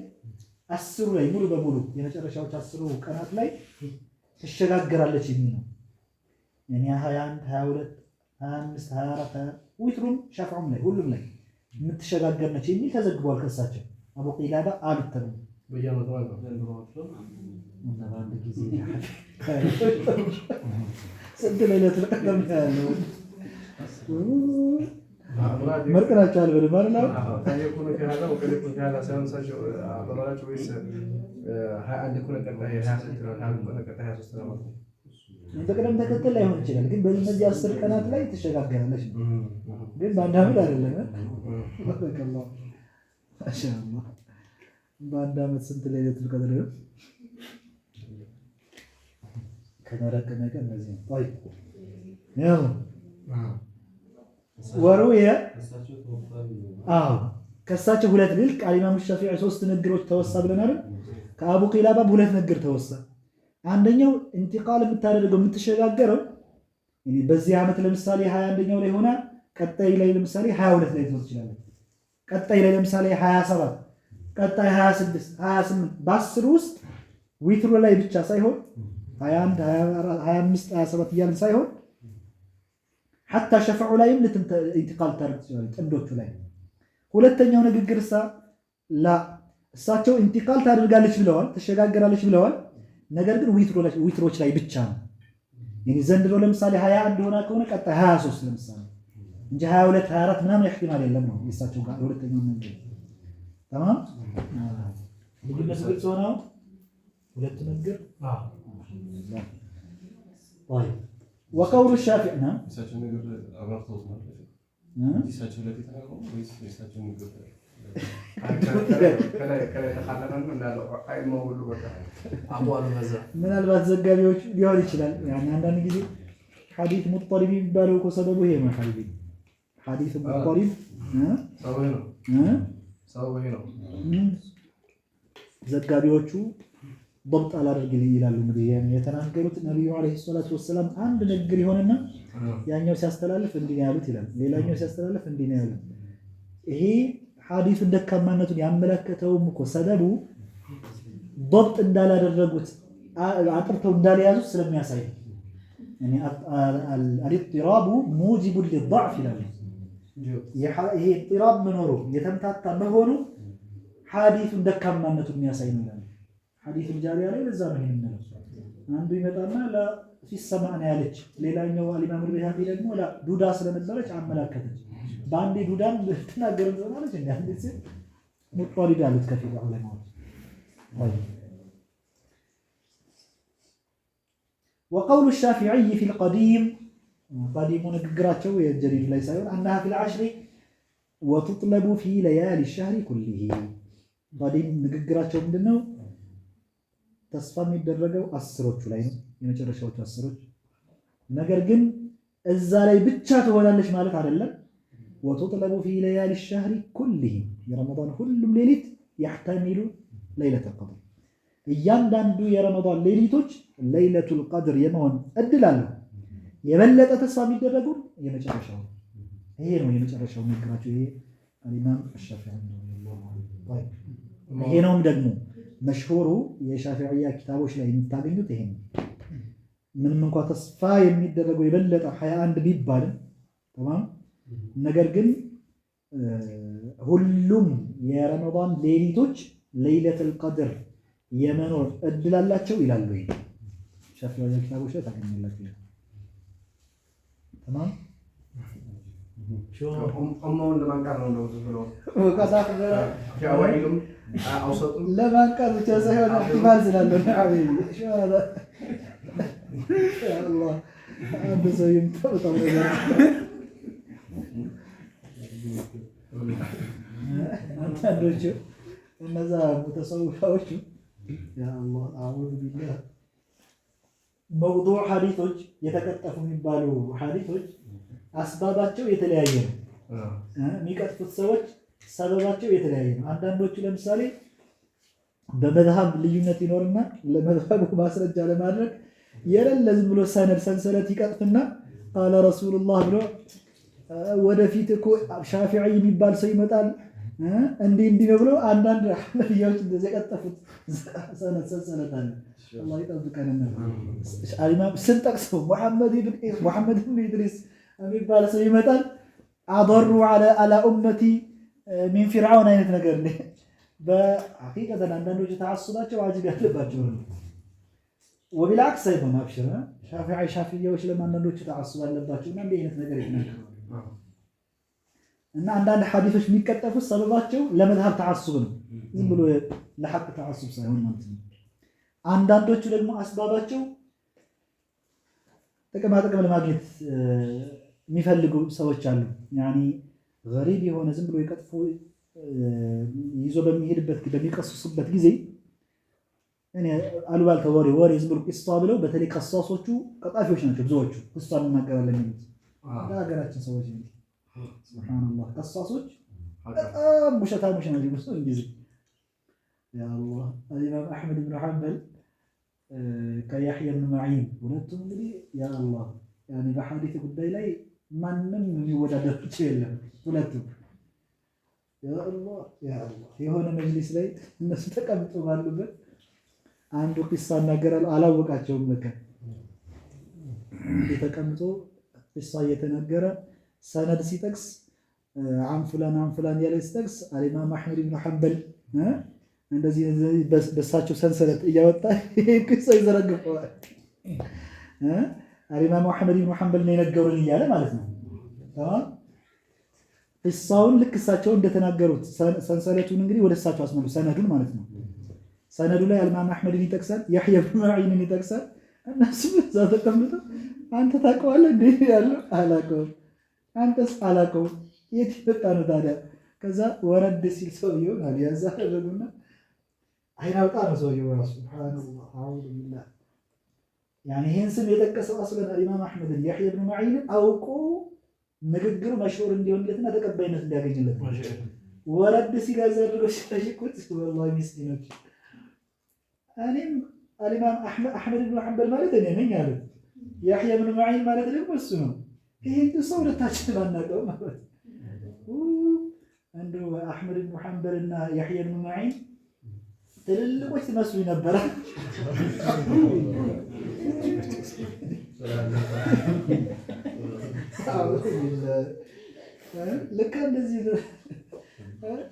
አስሩ ላይ ሙሉ በሙሉ የመጨረሻው 10 ቀናት ላይ ተሸጋግራለች የሚል ነው። ያኔ 21 22 25 24 ዊትሩን ሸፈዑም ላይ ሁሉም ላይ የምትሸጋገር ነች የሚል ተዘግቧል ከሳቸው አቡ ቂላባ አሉት ተብሎ በየዓመቱ እና በአንድ ጊዜ ስንት ሌሊት ለቀለም ያለው መርቀናቸው አልበል ማለት ነው ታየኩነ ከሃዳ ወከለኩ ከሃዳ ሳይንሳቸው አበራቸው ወይስ 21 ኩነ ቀጣይ 26 ነው 21 ኩነ ቀጣይ 23 ነው በቅደም ተከተል ላይሆን ይችላል ግን በእነዚህ 10 ቀናት ላይ ተሸጋገራለች ግን በአንድ አመት አይደለም ወከላሁ ማሻአላህ በአንድ አመት ስንት ሌሊት ልቀጥል ነው ከመረቀነ ቀን እነዚህ ነው طيب ያው ወሩየ ከሳቸው ሁለት ሊል ኢማም ሻፊዒ 3 ንግሮች ተወሳ ብለናል ከአቡ ቂላባ ሁለት ንግር ተወሳ አንደኛው ኢንቲቃል የምታደርገው የምትሸጋገረው በዚህ አመት ለምሳሌ 21ኛው ላይ ሆና ቀጣይ ላይ ለምሳሌ 22 ላይ ትወጥ ይችላል ቀጣይ ላይ ለምሳሌ 27 ቀጣይ 26 28 በ10 ውስጥ ዊትሩ ላይ ብቻ ሳይሆን 21 24 25 27 እያልን ሳይሆን حتى شفعوا ላይም ኢንቲቃል ታደርግ ይችላል ጥንዶቹ ላይ ሁለተኛው ንግግርሳ ላ እሳቸው ኢንቲቃል ታደርጋለች ብለዋል ተሸጋግራለች ብለዋል ነገር ግን ዊትሮች ላይ ብቻ ነው يعني ዘንድሮ ለምሳሌ 21 ሆና ከሆነ ቀጣይ 23 ለምሳሌ እንጂ 22 24 ምናምን احتمال የለም ነው የእሳቸው ጋር ሁለተኛው ነገር تمام ልዩነቱ ግልጽ ሆነው ሁለት ነገር طيب وقول الشافعي نعم እሳቸው ላይ ተናገሩ ወይስ እሳቸው የሚገባው ምናልባት ዘጋቢዎች ሊሆን ይችላል። አንዳንድ ጊዜ ሐዲስ ሙጠሪብ የሚባለው እኮ ሰበቡ ይሄ ነው። ሐዲስ ሙጠሪብ ዘጋቢዎቹ ضبط አላደርግ ይላሉ። እንግዲህ የተናገሩት ነብዩ አለይሂ ሰላቱ ወሰለም አንድ ንግግር ይሆንና ያኛው ሲያስተላልፍ እንዲህ ያሉት ይላል፣ ሌላኛው ሲያስተላልፍ እንዲህ ነው ያሉት። ይሄ ሐዲሱን ደካማነቱን ያመለከተውም እኮ ሰበቡ ضبط እንዳላደረጉት አጥርተው እንዳልያዙት ስለሚያሳይ يعني الاضطراب موجب للضعف ይላል። ይሄ اضطراب መኖሩ የተምታታ መሆኑ ሐዲሱን ደካማነቱን የሚያሳይ ነው ይላል። ሐዲሱን ጃሪያ ላይ ለዛ ነው ይሄንን ነው አንዱ ይመጣና لا في السماء ነው ያለች፣ ሌላኛው አልኢማም አልበይሃቂ ደግሞ لا ዱዳ ስለነበረች አመላከተች። በአንዴ ዱዳን ተናገረ ማለት እንዴ አንዴ ሙጠሪብ ያሉት ከፊል ዑለማዎች وقول الشافعي في القديم قديم نغግራቸው የጀሪድ ላይ ሳይሆን انها في العشر وتطلب في ليالي الشهر كله قديم ንግግራቸው ምንድነው? ተስፋ የሚደረገው አስሮቹ ላይ ነው፣ የመጨረሻዎቹ አስሮች። ነገር ግን እዛ ላይ ብቻ ትሆናለች ማለት አይደለም። وتطلب في ليالي الشهر كله የረመዳን ሁሉም ሌሊት يحتمل ليلة القدر እያንዳንዱ የረመዳን ሌሊቶች ለይለቱል ቀድር የመሆን እድል አለው። የበለጠ ተስፋ የሚደረገው የመጨረሻው ይሄ ነው። የመጨረሻው ንግግራቸው ይሄ ኢማም አሻፊዒ ነው። ይሄ ነው ደግሞ መሽሁሩ የሻፊዒያ ኪታቦች ላይ የምታገኙት ይሄ ነው። ምንም እንኳን ተስፋ የሚደረገው የበለጠ 21 ቢባልም ተማም ነገር ግን ሁሉም የረመዳን ሌሊቶች ለይለቱል ቀድር የመኖር እድል አላቸው ይላሉ። ይሄ ሻፊዒያ ኪታቦች ላይ ታገኛላችሁ። ተማም ኡማውን ለማንቃት ነው ብሎ ወቃታት ያወይሉም አውሰጡ ለማንቃት ብቻ ሳይሆን ኢህቲማል ስላለው አቤት ሻላ አላህ አንተ ሰው ይምጣው ነገር አንተዶቹ እነዛ ሙተሰውፋዎች ያ አላህ አዑዙ ቢላህ መውዱዕ ሐዲሶች የተቀጠፉ የሚባሉ ሐዲሶች አስባባቸው የተለያየ ነው። የሚቀጥፉት ሰዎች ሰበባቸው የተለያየ ነው። አንዳንዶቹ ለምሳሌ በመዝሐብ ልዩነት ይኖርና ለመዝሐቡ ማስረጃ ለማድረግ የሌለ ዝም ብሎ ሰንሰለት ይቀጥፍና ቃለ ረሱሉላህ ብሎ ወደፊት እኮ ሻፊዒ የሚባል ሰው ይመጣል እንዲህ ነው ብሎ አንዳንድ ሐነፊያዎች እንደዚህ የቀጠፉት ሰንሰለት አለ። አላህ ይጠብቀን። ኢማም ስንጠቅሰው ሙሐመድ ኢብን ኢድሪስ የሚባል ሰው ይመጣል አضሩ على امتي من فرعون አይነት ነገር ነው። በሐቂቀተ አንዳንዶች ተዓሱባቸው ዋጅብ ያለባቸው ነው። ወቢልዓክስ አይሆን አብሽራ ሻፊዒዎች ለማንዳንዶች ተዓሱብ አለባቸውና እንዲህ አይነት ነገር ይናገራሉ። እና አንዳንድ ሐዲሶች የሚቀጠፉት ሰበባቸው ለመዝሐብ ተዓሱብ ነው፣ ዝም ብሎ ለሐቅ ተዓሱብ ሳይሆን ማለት ነው። አንዳንዶቹ ደግሞ አስባባቸው ጥቅማ ጥቅም ለማግኘት የሚፈልጉ ሰዎች አሉ። ያኒ ገሪብ የሆነ ዝም ብሎ ይቀጥፎ ይዞ በሚሄድበት በሚቀሱስበት ጊዜ እኔ አሉባልታ ወሬ ዝም ብሎ ቂሷ ብለው በተለይ ቀሳሶቹ ቀጣፊዎች ናቸው ብዙዎቹ። ቂሷ እናገራለን የሚሉት ሀገራችን ሰዎች ነው። ሱብሃንአላህ ቀሳሶች በጣም ውሸታሞች ናቸው። ብዙ ጊዜ ያ አላህ ኢማም አህመድ ብን ሐንበል ከያህያ ብን መዒን ሁለቱም እንግዲህ ያ አላህ ያኒ በሐዲስ ጉዳይ ላይ ማንም የሚወዳደሩት የለም ሁለቱም። ያ አላህ የሆነ መጅሊስ ላይ እነሱ ተቀምጠው ባሉበት አንዱ ቂሳ እናገራሉ። አላወቃቸውም ለካ ተቀምጦ ቂሳ እየተነገረ ሰነድ ሲጠቅስ عن فلان ያለ ሲጠቅስ ኢማም አህመድ ብን ሐንበል እንደዚህ በሳቸው ሰንሰለት እያወጣ ቂሳ ይዘረግፈዋል። ኢማም አህመድ ብን ሐንበል ነው የነገሩን እያለ ማለት ነው። ተማም ቂሳውን ልክ እሳቸው እንደተናገሩት ሰንሰለቱን እንግዲህ ወደ እሳቸው አስመሉ ሰነዱን ማለት ነው። ሰነዱ ላይ ኢማም አህመድን ይጠቅሳል፣ ያህያ ብን መዒንን ይጠቅሳል። እነሱ እዛ ተቀምጠው አንተ ታውቀዋለህ እንዴ ያለው አላውቀውም። አንተስ አላውቀውም የት መጣ ነው ታዲያ? ከዛ ወረድ ሲል ሰውየው ያዛ አደረጉና አይን አውጣ ነው ሰውየው ራሱ ሱብሃንአላህ አዑዙ ቢላህ ያኔ ይሄን ስም የጠቀሰው አስበና ኢማም አህመድን ያህያ ብን መዒን አውቆ ንግግሩ መሽሁር እንዲሆንለትና ተቀባይነት እንዲያገኝለት ወረድ ሲል ያዛ አደረገው ሲጠይቁት ወላሂ ምስኪኖች እኔም አልኢማም አህመድ ብን ሐንበል ማለት እኔ ነኝ አለ ያህያ ብን መዒን ማለት ደግሞ እሱ ነው ይሄን ሰው ሁለታችን ባናውቀው ማለት እንደው አህመድ ብን ሐንበልና ያህያ ብን መዒን ትልልቆች ትመስሉ ነበር። ልክ እንደዚህ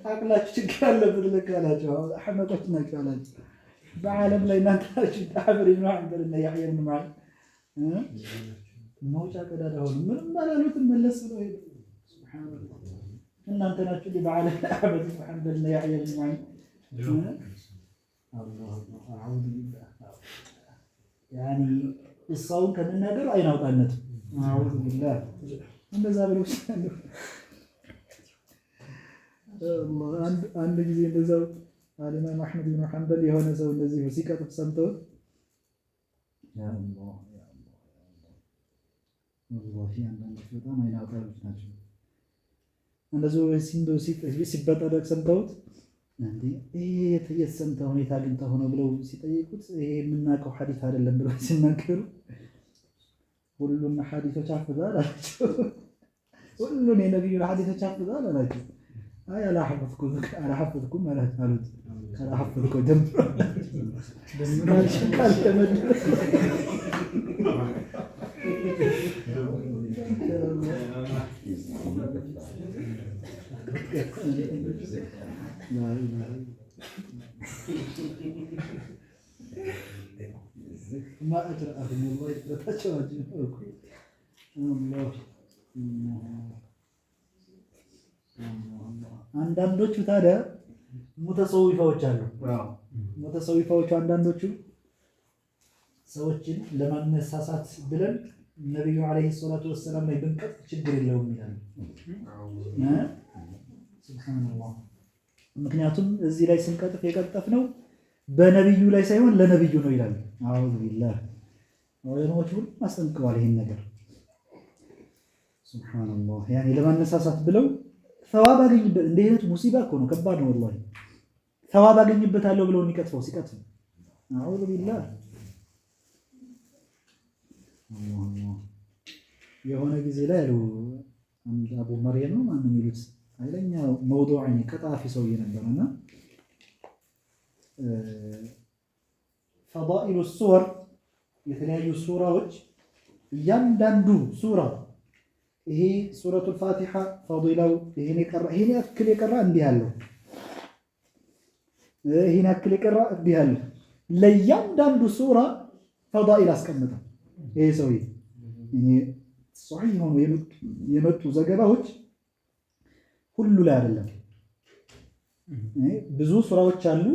አቅላችሁ ችግር አለበት ልክ አላቸው። አሕመቆች ናቸው አላቸው። በዓለም ላይ እናንተ ናችሁ አህመድ ብን ሐንበልና ያህያ ብን መዒን መውጫ ቀዳዳ ሆኑ። ምንም አላሉትም። መለስ ብለው ሄዱ። ሱብሃንአላህ እናንተ ናችሁ በዓለም ላይ አህመድ ብን ሐንበልና ያህያ ብን መዒን አዑዙ ቢላህ ያኒ እሳውን ከመናገር አይናውጣነት አዑዙ ቢላህ እንደዛ ብለው አንድ ጊዜ እንደዛው ኢማም አህመድ ብን ሐንበል የሆነ ሰው እንደዚህ ሲቀጥፍ ሰምተውት ያ አላህ ወላሂ አንዳንዶች በጣም አይናውጣዎች ናቸው። እንደዚሁ ሲበጠረቅ ሰምተውት እንዴ የት ሰምተው ሁኔታ አግኝተው ሆኖ ብለው ሲጠይቁት ይሄ የምናውቀው ሐዲስ አይደለም ብለው ሲናገሩ ሁሉን ሐዲሶች አፍዛል አላቸው። ሁሉን የነብዩን ሐዲሶች አፍዛል አላቸው። አይ አላሐፈዝኩም ማለት አሉት። አላሐፈዝኩም ደም ቃል ተመድ ما أجرأهم والله بتشواجه الله አንዳንዶቹ ታዲያ ሙተሰዊፋዎች አሉ። ሙተሰዊፋዎቹ አንዳንዶቹ ሰዎችን ለማነሳሳት ብለን ነብዩ አለይሂ ሰላቱ ወሰላም ላይ ብንቀጥ ችግር የለውም ይላሉ። ሱብሃንአላህ ምክንያቱም እዚህ ላይ ስንቀጥፍ የቀጠፍነው በነብዩ ላይ ሳይሆን ለነብዩ ነው ይላሉ። አዑዙ ቢላህ ወለሞች ሁሉ አስጠንቅቀዋል ይሄን ነገር። ሱብሃንአላህ ያኔ ለማነሳሳት ብለው ሰዋብ አገኝበት እንደ አይነት ሙሲባ እኮ ነው፣ ከባድ ነው ወላሂ። ሰዋብ አገኝበታለሁ ብለው የሚቀጥፈው ሲቀጥፍ አዑዙ ቢላህ የሆነ ጊዜ ላይ ያሉ አንድ አቡ መርየም ነው ማን የሚሉት ኃይለኛ መውዱዕኝ ቀጣፊ ሰውዬ ነበርና ፈዳኢሉ ሱወር የተለያዩ ሱራዎች እያንዳንዱ ሱራ ይሄ ሱረቱል ፋቲሃ ፈዲላው ይሄን ያክል የቀራ እንዲህ ያለው ይሄን ያክል የቀራ እንዲህ ያለው ለእያንዳንዱ ሱራ ፈዳኢል አስቀምጠ ይሄ ሰውዬ እኔ ሷሂህ ሆኖ የመጡ ዘገባዎች ሁሉ ላይ አይደለም። ብዙ ሱራዎች አሉ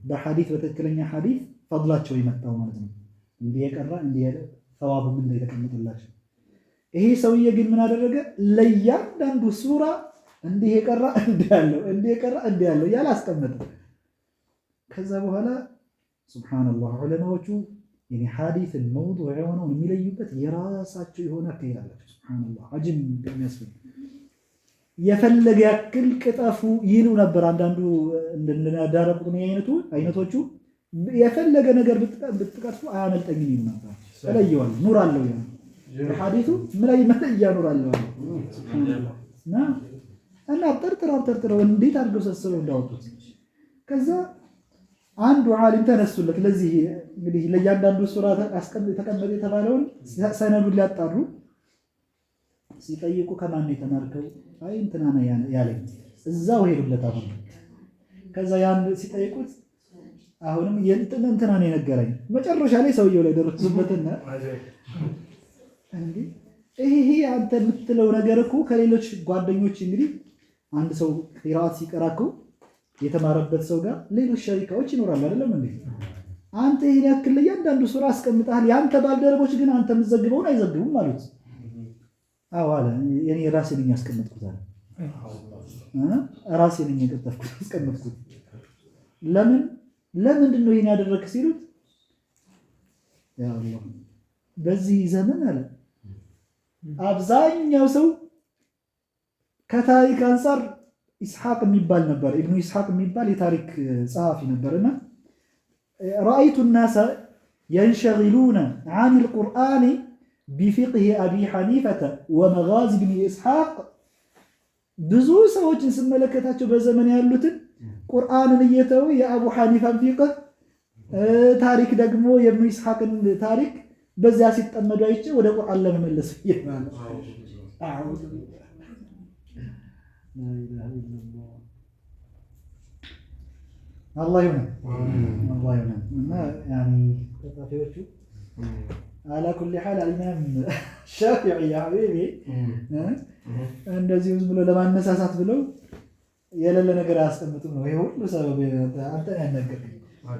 በሐዲስ በትክክለኛ ሐዲስ ፈድላቸው የመጣው ማለት ነው። እንዲህ የቀራ እንዲህ ሰዋቡ ምን ላይ ተቀምጦላቸው። ይሄ ሰውዬ ግን ምን አደረገ? ለእያንዳንዱ ሱራ እንዲህ የቀራ እንዲህ ያለው እንዲህ የቀራ እንዲህ ያለው ያለ አስቀመጠ። ከዛ በኋላ ሱብሃንአላህ ዑለማዎቹ የኔ ሐዲስን መውዱዕ የሆነውን የሚለዩበት የራሳቸው የሆነ አካሄድ አላቸው። ሱብሃንአላህ አጅብ የሚያስብል የፈለገ ያክል ቅጠፉ ይሉ ነበር። አንዳንዱ እንደናዳረቁት አይነቶቹ የፈለገ ነገር ብትቀርፉ አያመልጠኝም ይሉ ነበር። ተለየዋል ኑር አለው ያ የሐዲሱ ምን መለያ ኑር አለው እና ጠርጥረው እንዴት አድርገው ሰሰው እንዳወጡት። ከዛ አንዱ ዓሊም ተነሱለት። ለዚህ እንግዲህ ለእያንዳንዱ ሱራ ተቀመጠ የተባለውን ሰነዱን ሊያጣሩ ሲጠይቁ ከማን የተማርከው? አይ እንትና ነው ያለኝ። እዛው ሄዱለት። አሁን ከዛ ያን ሲጠይቁት አሁንም እንትና ነው የነገረኝ። መጨረሻ ላይ ሰውየው ላይ ደረሱበትና እንዴ ይሄ አንተ የምትለው ነገር እኮ ከሌሎች ጓደኞች እንግዲህ አንድ ሰው ቂራአት ሲቀራ እኮ የተማረበት ሰው ጋር ሌሎች ሸሪካዎች ይኖራሉ አይደለም እንዴ? አንተ ይሄን ያክል እያንዳንዱ ሱራ አስቀምጠሃል። ያንተ ባልደረቦች ግን አንተ የምትዘግበውን አይዘግቡም አሉት። አዎ አለ እኔ ራሴ ነኝ ያስቀመጥኩት አለ ራሴ ነኝ የቀጠፍኩት ያስቀመጥኩት ለምንድን ነው ይሄን ያደረክ ሲሉት ያ አላህ በዚህ ዘመን አለ አብዛኛው ሰው ከታሪክ አንፃር ኢስሐቅ የሚባል ነበር ኢብኑ ኢስሐቅ የሚባል የታሪክ ጸሐፊ ነበርና رأيت الناس ينشغلون عن القرآن بفقه أبي حنيفة ومغازي بن إسحاق ብዙ ሰዎችን ስመለከታቸው በዘመን ያሉትን ቁርአንን እየተው የአቡ ሐኒፋን ፊቅህ ታሪክ ደግሞ የኢብኑ ኢስሐቅን ታሪክ በዚያ ሲጠመዱ አይቼ ወደ ቁርአን ለመመለስ ይላል አዑዙ ቢላህ ላ ኢላሃ ኢላላህ አላህ ይሁን እና ያኒ ተጣፊዎቹ على كل حال الإمام الشافعي يا حبيبي እንደዚህ ብሎ ለማነሳሳት ብለው የሌለ ነገር ያስቀምጡም ነው ይሄ ሁሉ ሰበብ አንተ ያነገርከኝ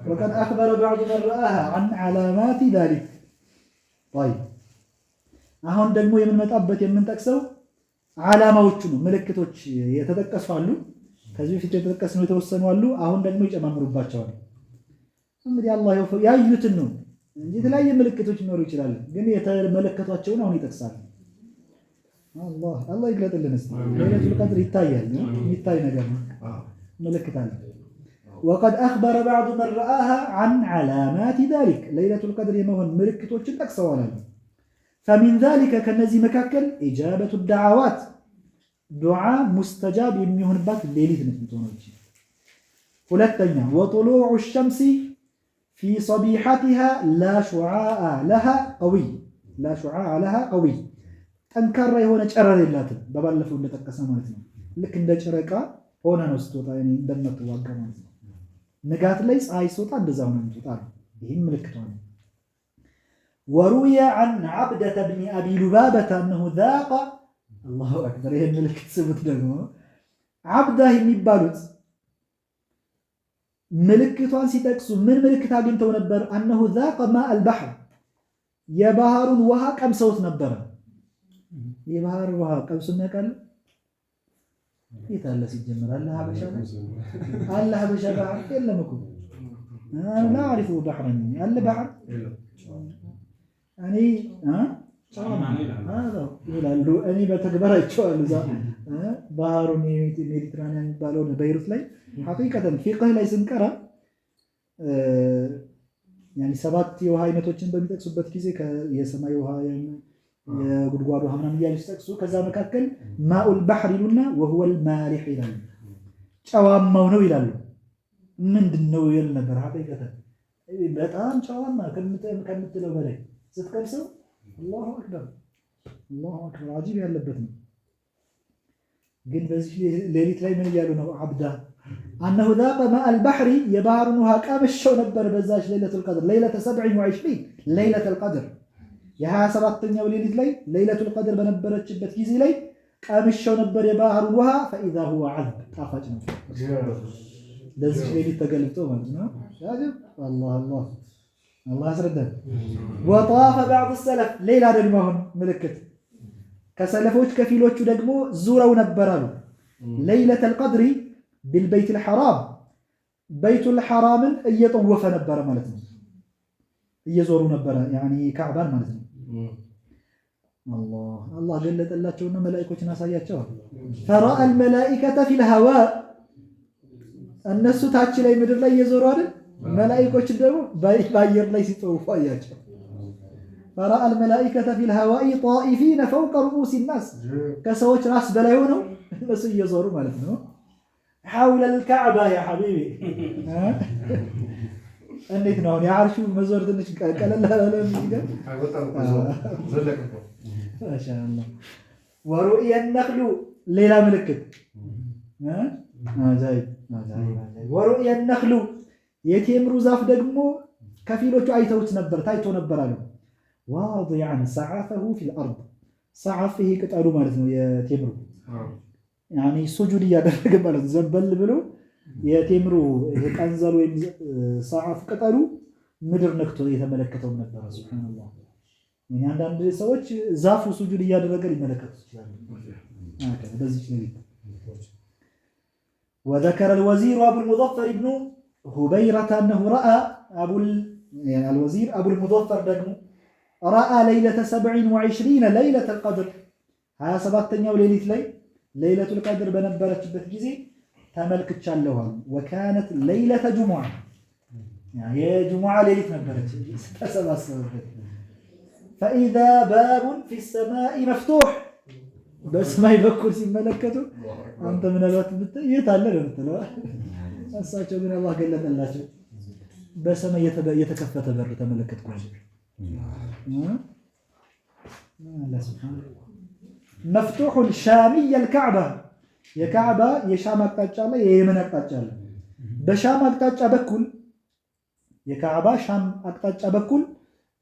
وقد أخبر بعض من رآها عن علامات ذلك طيب አሁን ደግሞ የምንመጣበት የምንጠቅሰው ዓላማዎቹ ነው ምልክቶች የተጠቀሱ አሉ ከዚህ በፊት የተጠቀሱ ነው የተወሰኑ አሉ አሁን ደግሞ ይጨማምሩባቸዋል እንግዲህ አላህ ያዩትን ነው እንጂ የተለያየ ምልክቶች ሊኖሩ ይችላሉ ግን የተመለከቷቸውን አሁን ይጠቅሳሉ አላህ ይግለጥልን እስቲ ለይለቱል ቀድር ይታያል የሚታይ ነገር ነው ምልክት አለ وقد أخبر بعض من رآها عن علامات ذلك ليلة القدر يمهن ملكتوችን ጠቅሰዋል فمن ذلك كنزي مكاكل إجابة الدعوات دعاء مستجاب የሚሆንባት ሌሊት ነው ሁለተኛ وطلوع الشمس في صبيحتها لا شعاع لها قوي ጠንካራ የሆነ ጨረር የላትም በባለፈው እንደተጠቀሰ ማለት ነው ልክ እንደ ጨረቃ ሆነ ነው ስትወጣ እንደምትዋጋ ማለት ነው ንጋት ላይ ፀሐይ ስትወጣ እንደዛው ነው የምትወጣ ይሄም ምልክት ነው وروي عن عبدة بن أبي لبابة أنه ذاق الله أكبر ይሄ ምልክት ስሙት ደግሞ عبدة የሚባሉት ምልክቷን ሲጠቅሱ ምን ምልክት አግኝተው ነበር أنه ذاق ماء البحر የባህሩን ውሃ ቀምሰውት ነበር የባህር ውሃ ቀምሰው ያውቃል የታለ ሲጀመር አለ ሀበሻ ባህር የለም እኮ لا أعرف بحرا አለ ባህር እኔ هذا ይላሉ እኔ በተግባር አይቼዋለሁ እዛ ባህሩን ሜዲትራኒያን የሚባለው በይሩት ላይ ሐቂቀተን ፊቅህ ላይ ስንቀራ يعني ሰባት የውሃ አይነቶችን በሚጠቅሱበት ጊዜ የሰማይ ውሃ የጉድጓድ ውሃ ምናምን እያሉ ሲጠቅሱ ከዛ መካከል ማኡል ባህር ይሉና وهو المالح ይላሉ ጨዋማው ነው ይላሉ ምንድነው ይል ነበር ሐቂቀተን በጣም ጨዋማ ከምትለው በላይ ስትቀምሰው አላሁ አክበር አጂብ ያለበት ነው ግን በዚህ ሌሊት ላይ ምን እያሉ ነው አብዳ أنه ذاق ماء البحر يبارن وهاكامشوا نبر بزاش ليلة القدر ليلة 27 ليلة القدر يا 7ኛው ሌሊት ላይ ليلة القدر በነበረችበት ጊዜ ላይ ቀምሸው ነበር የባህሩን ውሃ فإذا هو عذب ጣፋጭ ነው ለዚህ ሌሊት ተገልጦ ማለት ነው ያጅብ الله ያስረዳል وطاف بعض السلف ሌላ ደግሞ አሁን ምልክት ከሰለፎች ከፊሎቹ ደግሞ ዙረው ነበር አሉ ليلة القدر بالبيت الحرام بيت الحرام እየጠወፈ ነበር ማለት ነው እየዞሩ ነበር يعني ካዕባን ማለት ነው الله ገለጠላቸውና መላእክቶችን አሳያቸው فرأى الملائكة في الهواء እነሱ ታች ላይ ምድር ላይ እየዞሩ አይደል መላእክቶች ደግሞ በአየር ላይ ሲጠወፉ አያቸው فرأى الملائكة في الهواء طائفين فوق رؤوس الناس ከሰዎች ራስ በላይ ሆነው እነሱ እየዞሩ ማለት ነው حول الكعبة يا حبيبي እንዴት ነው የአርሹ መዞር ትንሽ ቀለል አለ የሚገርም ማሻአላህ ورؤيا النخل ሌላ ምልክት አጃይብ ورؤيا النخل የቴምሩ ዛፍ ደግሞ ከፊሎቹ አይተውት ነበር ታይቶ ነበር አሉ واضعا سعفه في الارض سعف ይሄ ቅጠሉ ማለት ነው የቴምሩ يعني سجود እያደረገ ማለት ዘንበል ብሎ የቴምሩ የቀንዘሉ ወይም ሰዓፍ ቅጠሉ ምድር ነክቶ የተመለከተው ነበር ሱብሃንአላህ አንዳንድ ሰዎች ዛፉ ሱጁድ እያደረገ ሊመለከቱ ይችላሉ። በዚህ ሌሊት وذكر الوزير أبو المظفر ابن هبيرة أنه رأى الوزير أبو المظفر دقمو رأى ليلة 27 ليلة القدر هيا 7ኛው ሌሊት ላይ ليلة القدر በነበረችበት ጊዜ ተመልክቻለሁ። وكانت ليلة جمعة يعني የጁሙዓ ሌሊት ነበረች ተሰባሰበበት فإذا باب في السماء مفتوح በሰማይ በኩል ሲመለከቱ አንተ ምናልባት የት አለ ነው የምትለው። እሳቸው ግን አላህ ገለጠላቸው። በሰማይ የተከፈተ በር ተመለከትኩ። مفتوح شامي الكعبة የካዕባ የሻም አቅጣጫ ላይ የየመን አቅጣጫ አለ። በሻም አቅጣጫ በኩል የካዕባ ሻም አቅጣጫ በኩል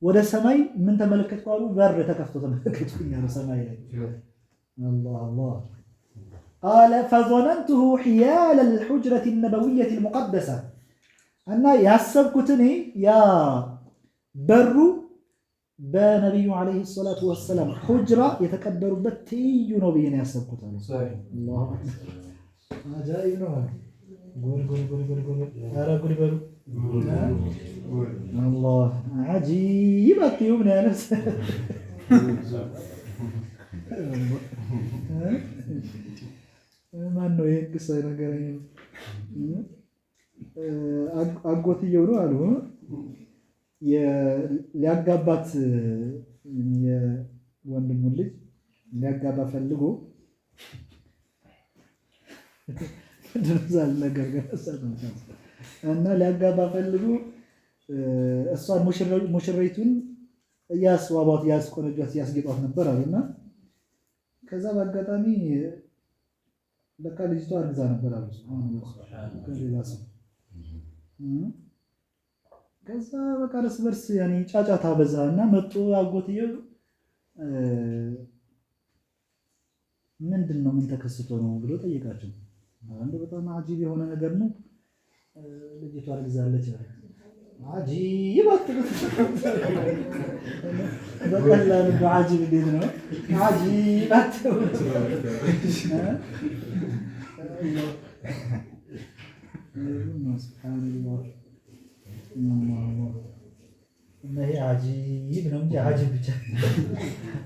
ወደ ሰማይ ምን ተመለከትኩ አሉ? በር ተከፍቶ ተመለከትኩኝ አሉ ሰማይ ላይ። الله الله قال فظننته حيال الحجرة النبوية المقدسة أن يحسبكتني يا برو بنبي عليه الصلاة والسلام حجرة يتكبر بتي نبينا يحسبكتني الله عجائب نوع قول قول قول قول قول أرى قول قول الله عجيب أتيومنا يا نفس ማን ነው ይሄን ቅሳ ነገረኝ? አጎትየው ነው አሉ ሊያጋባት የወንድሙን ልጅ ሊያጋባ ፈልጎ ድርዛል ነገር እና ሊያጋባ ፈልጎ እሷን ሙሽሪቱን ያስዋባት ያስቆነጃት ያስጌጧት ነበር አሉና ከዛ በአጋጣሚ በቃ ልጅቷ አርግዛ ነበር አሉ። ከዛ በቃ እርስ በርስ ያኔ ጫጫታ በዛ እና መጡ አጎትየው ምንድነው ምን ተከስቶ ነው ብሎ ጠየቃቸው። አንዱ በጣም አጂብ የሆነ ነገር ነው ልጅቷ አርግዛለች አለ። عجيب بقلل بعجيب دينه عجيب سبحان الله ما هي عجيب نمجي عجيب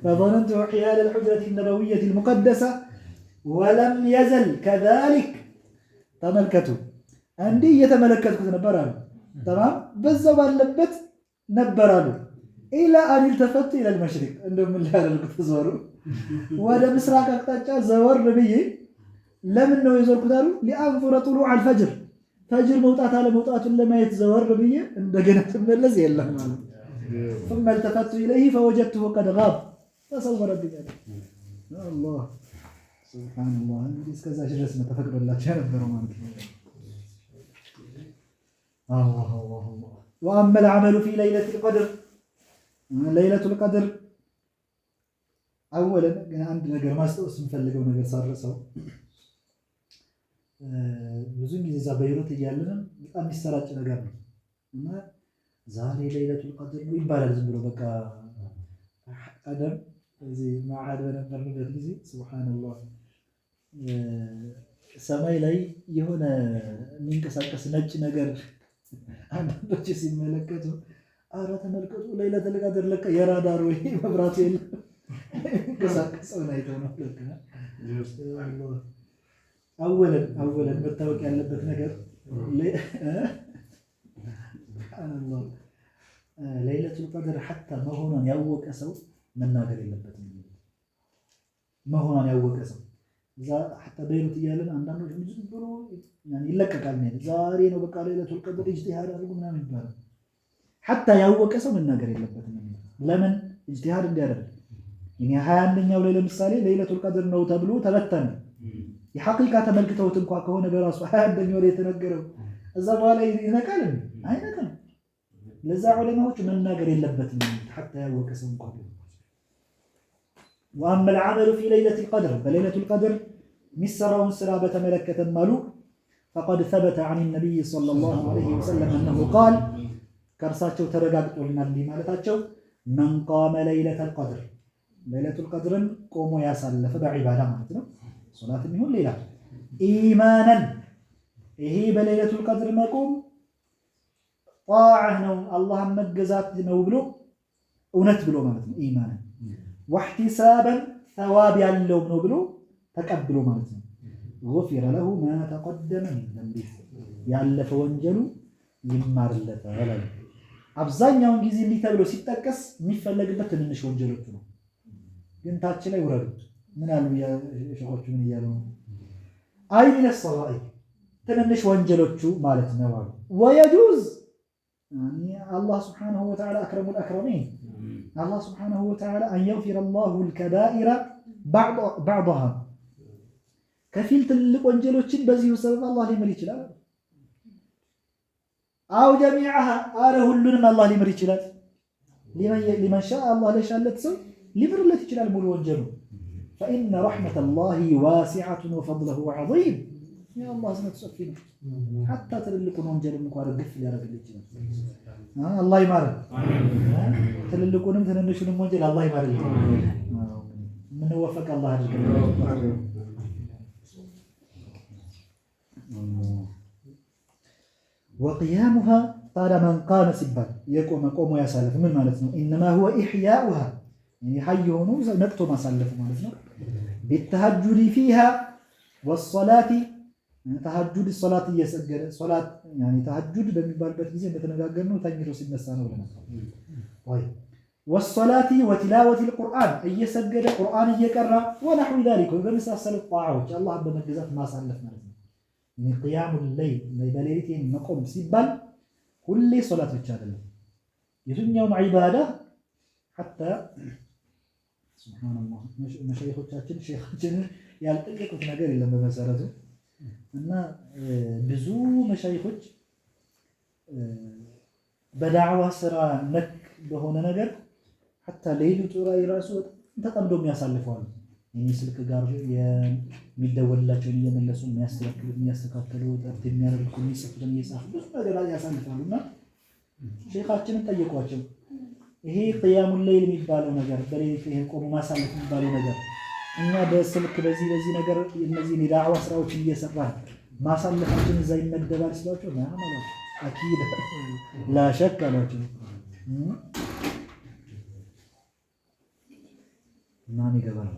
فظننت حيال الحجرة النبوية المقدسة ولم يزل كذلك تملكته عندي يتملكتك نبرا تمام በዛው ባለበት ነበራሉ ኢላ አን التفت الى المشرق እንደምን ላደርጉት ተዘወሩ ወደ ምስራቅ አቅጣጫ ዘወር ብዬ ለምን ነው የዞርኩት አሉ لانظر طلوع الفجر ፈጅር መውጣት አለ መውጣቱን ለማየት ዘወር ብዬ እንደገና ተመለስ የለም ማለት ثم التفت اليه فوجدته قد غاب تصور بك الله سبحان الله እስከዛ ድረስ ነው ተፈቅዶላቸው የነበረው ማለት ነው الله الله الله وأما العمل في ليلة القدر ليلة القدر أولا عندنا نجر ما استوى سنفلقه ونجر صار رسوا ብዙን ጊዜ እዛ በይሩት እያለን በጣም የሚሰራጭ ነገር ነው እና ዛሬ ليلة القدر ነው ይባላል ዝም ብሎ በቃ ቀደም እዚህ ማዓድ በነበርንበት ጊዜ ሱብሃንአላህ ሰማይ ላይ የሆነ የሚንቀሳቀስ ነጭ ነገር አንዳንዶች ሲመለከቱ አረ ተመልከቱ ለይለቱል ቀድር ለካ የራዳር ወይ መብራት የለም ከሳቀሰው አይተው ነው ለካ አወለን መታወቅ ያለበት ነገር ሱብሃንአላህ ለይለቱል ቀድር حتى መሆኗን ያወቀ ሰው መናገር የለበትም መሆኗን ያወቀ ሰው እዛ حتى በይሩት እያለን አንዳንዶች ዝም ብሎ يعني ይለቀቃል ነው ዛሬ ነው በቃ ለይለቱል ቀድር ኢጅቲሃድ አድርጉ ምናምን ይባላል حتى ያወቀ ሰው መናገር የለበትም ለምን ኢጅቲሃድ እንዲያደርግ እኔ 21ኛው ላይ ለምሳሌ ለይለቱል ቀድር ነው ተብሎ ተበተነ የሐቂቃ ተመልክተውት እንኳን ከሆነ በራሱ 21ኛው ላይ የተነገረው እዛ በኋላ ይነቃል አይነቃም ለዛ ዑለማዎች መናገር የለበትም حتى ያወቀ ሰው እንኳን واما العمل في ليله القدر فليله القدر مسراون سرا بتملكت مالو فقد ثبت عن النبي صلى الله عليه وسلم انه قال كرساچو ترغاغطولنا لي مالتاچو መን ቃመ ለይለተል ቀድር ለይለቱል ቀድርን ቆሞ ያሳለፈ በዒባዳ ማለት ነው። ሶላትም ይሁን ሌላ ኢማናን ይሄ በለይለቱል ቀድር መቆም ጣዓህ ነው አላህን መገዛት ነው ብሎ እውነት ብሎ ማለት ነው። ኢማናን ወህቲሳበን ሰዋብ ያለው ነው ብሎ ተቀብሎ ማለት ነው። ጉፊረ ለሁ ማ ተቀደመ ሚን ዘንቢህ ያለፈ ወንጀሉ ይማርለታል። አብዛኛውን ጊዜ እንዲህ ተብሎ ሲጠቀስ የሚፈለግበት ትንንሽ ወንጀሎቹ ነው። ግን ታች ላይ ውረዱ ምን አሉ ሸኾቹ ምን እያሉ ነው? አይ ሚነ ሰዋኢር ትንንሽ ወንጀሎቹ ማለት ነው አሉ። ወየጁዝ አላህ ስብሓነሁ ወተዓላ አክረሙል አክረሚን አላህ ስብሓነሁ ወተዓላ አን የግፊረ አላሁል ከባኢረ ባዕደሃ ከፊል ትልልቅ ወንጀሎችን በዚሁ ሰበብ አላህ ሊምር ይችላል። አው ጀሚዐሃ አረ ሁሉንም አላህ ሊምር ይችላል። ሊመን ሻአ አላህ ለሻለት ሰው ሊምርለት ይችላል ሙሉ ወንጀሉ። ፈኢነ ረሕመተላሂ ዋሲዐቱን ወፈድለሁ ዐዚም የአላህ እዝነቱ ሰፊ ነው። ሐታ ትልልቁን ወንጀልም እንኳን ርግፍ ሊያደርግልህ ይችላል። አላህ ይማረን። ትልልቁንም ትንንሹንም ወንጀል አላህ ይማረን። የምንወፈቅ አላህ አድርገን። ወቅያሙሃ ታዲያ መን ቃመ ሲባል የቆመ ቆሞ ያሳለፍ ምን ማለት ነው? ኢነማ ሁወ ኢሕያኡሃ ሀይ የሆኑ ነቅቶ ማሳለፍ ማለት ነው። ቢተሐጁዲ ፊሃ ወሰላቲ ተሐጁድ ሶላት እየሰገደ ሶላት ተሐጁድ በሚባልበት ጊዜ እንደተነጋገርነው ተኝቶ ሲነሳ ነው ብለናል። ወሰላቲ ወቲላወቲል ቁርአን እየሰገደ ቁርአን እየቀራ ወነሕዊ ዛሊከ በመሳሰሉት ጣዓዎች አላህን በመገዛት ማሳለፍ ማለት ነው። ቅያሙል ለይል በሌሊት መቆም ሲባል ሁሌ ሶላት ብቻ አይደለም። የትኛውም ዒባዳ ሐታ ሱብሃነላህ መሸይኾቻችን ሼኻችንን ያልጠየቁት ነገር የለም በመሰረቱ እና ብዙ መሻይኾች በዳዕዋ ስራ ነክ በሆነ ነገር ሐታ ለይሉ ላይ ራሱ ተጠምዶ የሚያሳልፈዋል። ስልክ ጋር የሚደወልላቸውን እየመለሱ የሚያስተካክሉ ጠርት የሚያደርጉ የሚጽፉትን እየጻፉ ብዙ ነገር ያሳልፋሉ። እና ሼኻችንን ጠየቋቸው ይሄ ቅያሙል ለይል የሚባለው ነገር በሌሊት ይሄ ቆሞ ማሳለፍ የሚባለው ነገር እኛ በስልክ በዚህ ነገር እነዚህ የዳዕዋ ስራዎችን እየሰራን ማሳለፋችን እዛ ይመደባል ሲሏቸው ማለት አኪድ ላሸክ አሏቸው። ማን ይገባል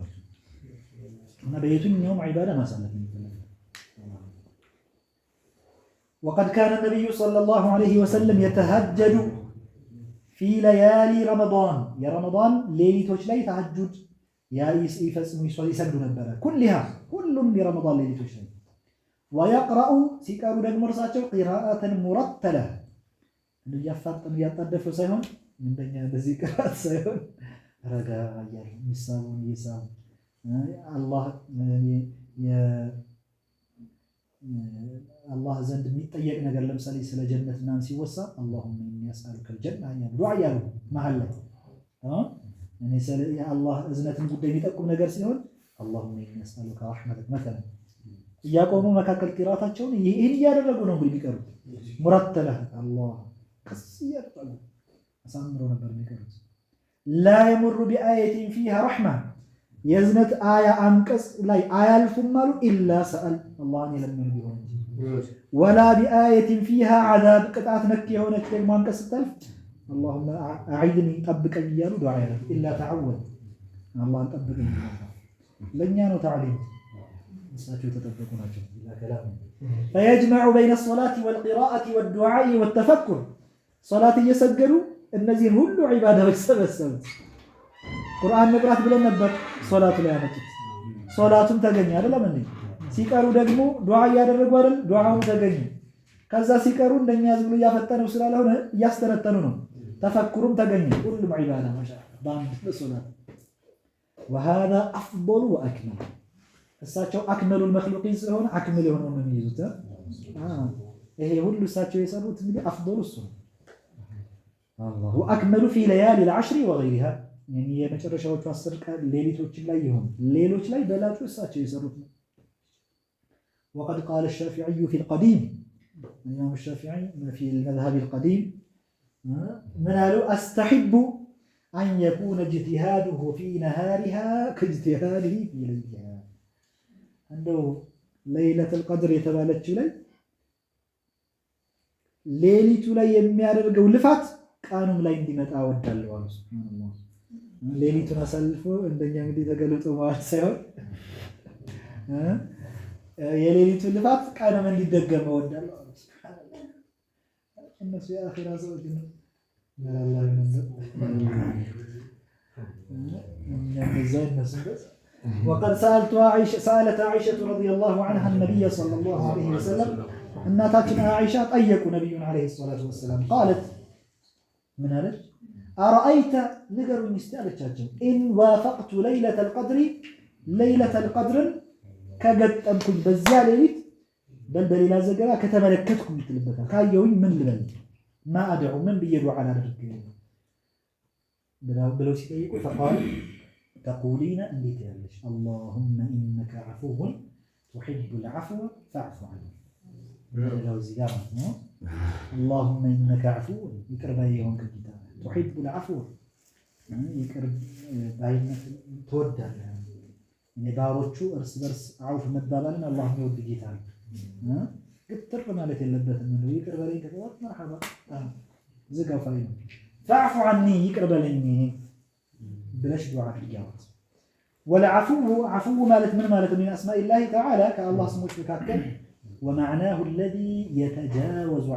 እና በየትኛውም ዒባዳ ማሳለፍ ነው። ወቀድ ካነ ነቢዩ ሰለላሁ ዐለይሂ ወሰለም የተሀጀዱ ፊ ለያሊ ረመዳን የረመዳን ሌሊቶች ላይ ተሀጁድ ይፈጽሙ ይሰግዱ ነበረ። ኩሊሃ ሁሉም የረመዳን ሌሊቶች ላይ ወየቅረኡ ሲቀሩ ደግሞ እርሳቸው ቂራአተን ሙረተለ እያፋጠኑ እያጣደፉ ሳይሆን እንደኛ በዚህ ቅራት ሳይሆን ረጋ እያሉ የሚሳቡን እየሳቡ አላህ ዘንድ የሚጠየቅ ነገር ለምሳሌ ስለ ጀነት ምናምን ሲወሳ አላሁመ ኢኒ አስአሉከል ጀና ዱዓ እያሉ መሀል ላይ የአላህ እዝነትን ጉዳይ የሚጠቁም ነገር ሲሆን አላሁመ ኢኒ አስአሉከ ረሕመተክ መተለን እያቆሙ መካከል ቂራአታቸውን ይህን እያደረጉ ነው እንግዲህ የሚቀሩት። ሙረተለ አላህ ቀስ እያደረጉ አሳምረው ነበር የሚቀሩት። ላ የሙሩ ቢአየቲን ፊሃ ረሕማ የእዝነት አያ አንቀጽ ላይ አያልፉም አሉ ኢላ ሰአል አላህን የለመኑ ቢሆን ወላ ቢአየቲን ፊሃ ዓዛብ ቅጣት ነክ የሆነች ደግሞ አንቀጽ ስታልፍ አላሁመ አዒድኒ ጠብቀኝ እያሉ ዱዓ ያደርጉ ኢላ ተዓወድ አላህን ጠብቀኝ። ለእኛ ነው ታዕሊም እሳቸው የተጠበቁ ናቸው። ፈየጅመዑ በይነ ሶላቲ ወልቂራአቲ ወዱዓኢ ወተፈኩር ሶላት እየሰገዱ እነዚህን ሁሉ ዒባዳዎች ሰበሰቡት። ቁርአን መቅራት ብለን ነበር ሶላቱ ላይ ያመጡት። ሶላቱም ተገኘ አይደለም እንዴ? ሲቀሩ ደግሞ ዱዓ እያደረጉ አይደል? ዱዓው ተገኘ። ከዛ ሲቀሩ እንደኛ ዝም ብሎ እያፈጠነው ስላልሆነ እያስተነተኑ ነው። ተፈኩሩም ተገኘ። ሁሉም ዒባዳ ማሻአላህ በአንድ ሶላት ወሃዛ አፍዶሉ ወአክመል እሳቸው አክመሉል መክሉቂን ስለሆነ አክመል የሆነው ነው የሚይዙት። ይሄ ሁሉ እሳቸው የሰሩት እንግዲህ አፍዶሉ እሱ ነው። አላሁ አክመሉ ፊ ለያሊ العشر وغيرها የመጨረሻዎቹ 10 ቀን ሌሊቶች ላይ ይሁን ሌሎች ላይ በላጩ እሳቸው የሰሩት ነው። وقد قال الشافعي في القديم الإمام الشافعي في المذهب القديم من قالوا أستحب أن يكون اجتهاده في نهارها كاجتهاده في ليلها عنده ليلة القدر يتبالت لي ليلة لي يمياررقو لفات كانوا لا يندمت أودالله الله سبحانه الله ليلة نسلفه عندنا يمدي تقلطوا ما سيون የሌሊቱ ልፋት ቀንም እንዲደገም እወዳለሁ سبحان الله الناس يا اخي رازق لا الله من وقد سألت عائشة رضي الله عنها النبي صلى الله عليه وسلم أن تاتنا عائشة طيقوا نبي عليه الصلاة والسلام قالت من هذا أرأيت نقر نستألت إن وافقت ليلة القدر كقدمكم بزياليت بل إلى زجرا كتملكتكم مثلبتها كايوين من لبل ما أدعو من بيدعو على رجل بلو سيقول فقال تقولين أنت اللهم إنك عفو تحب العفو فاعف عني لو زيارة اللهم إنك عفو يقرب أيهم كالكتاب تحب العفو يقرب باينة تودع ባሮቹ እርስ በርስ አውፍ መባባልን አላህ የሚወድ ጌታ ነው ግጥር ማለት የለበትም ነው ይቅር በለኝ ከተባለ መርሐባ ዝጋው ፋይ ነው فاعف عني ይቅር በለኝ ብለሽ ዱዓ አድርጊያት والعفو ማለት ምን ማለት ነው اسماء الله تعالى كالله ስሞች መካከል ومعناه الذي يتجاوز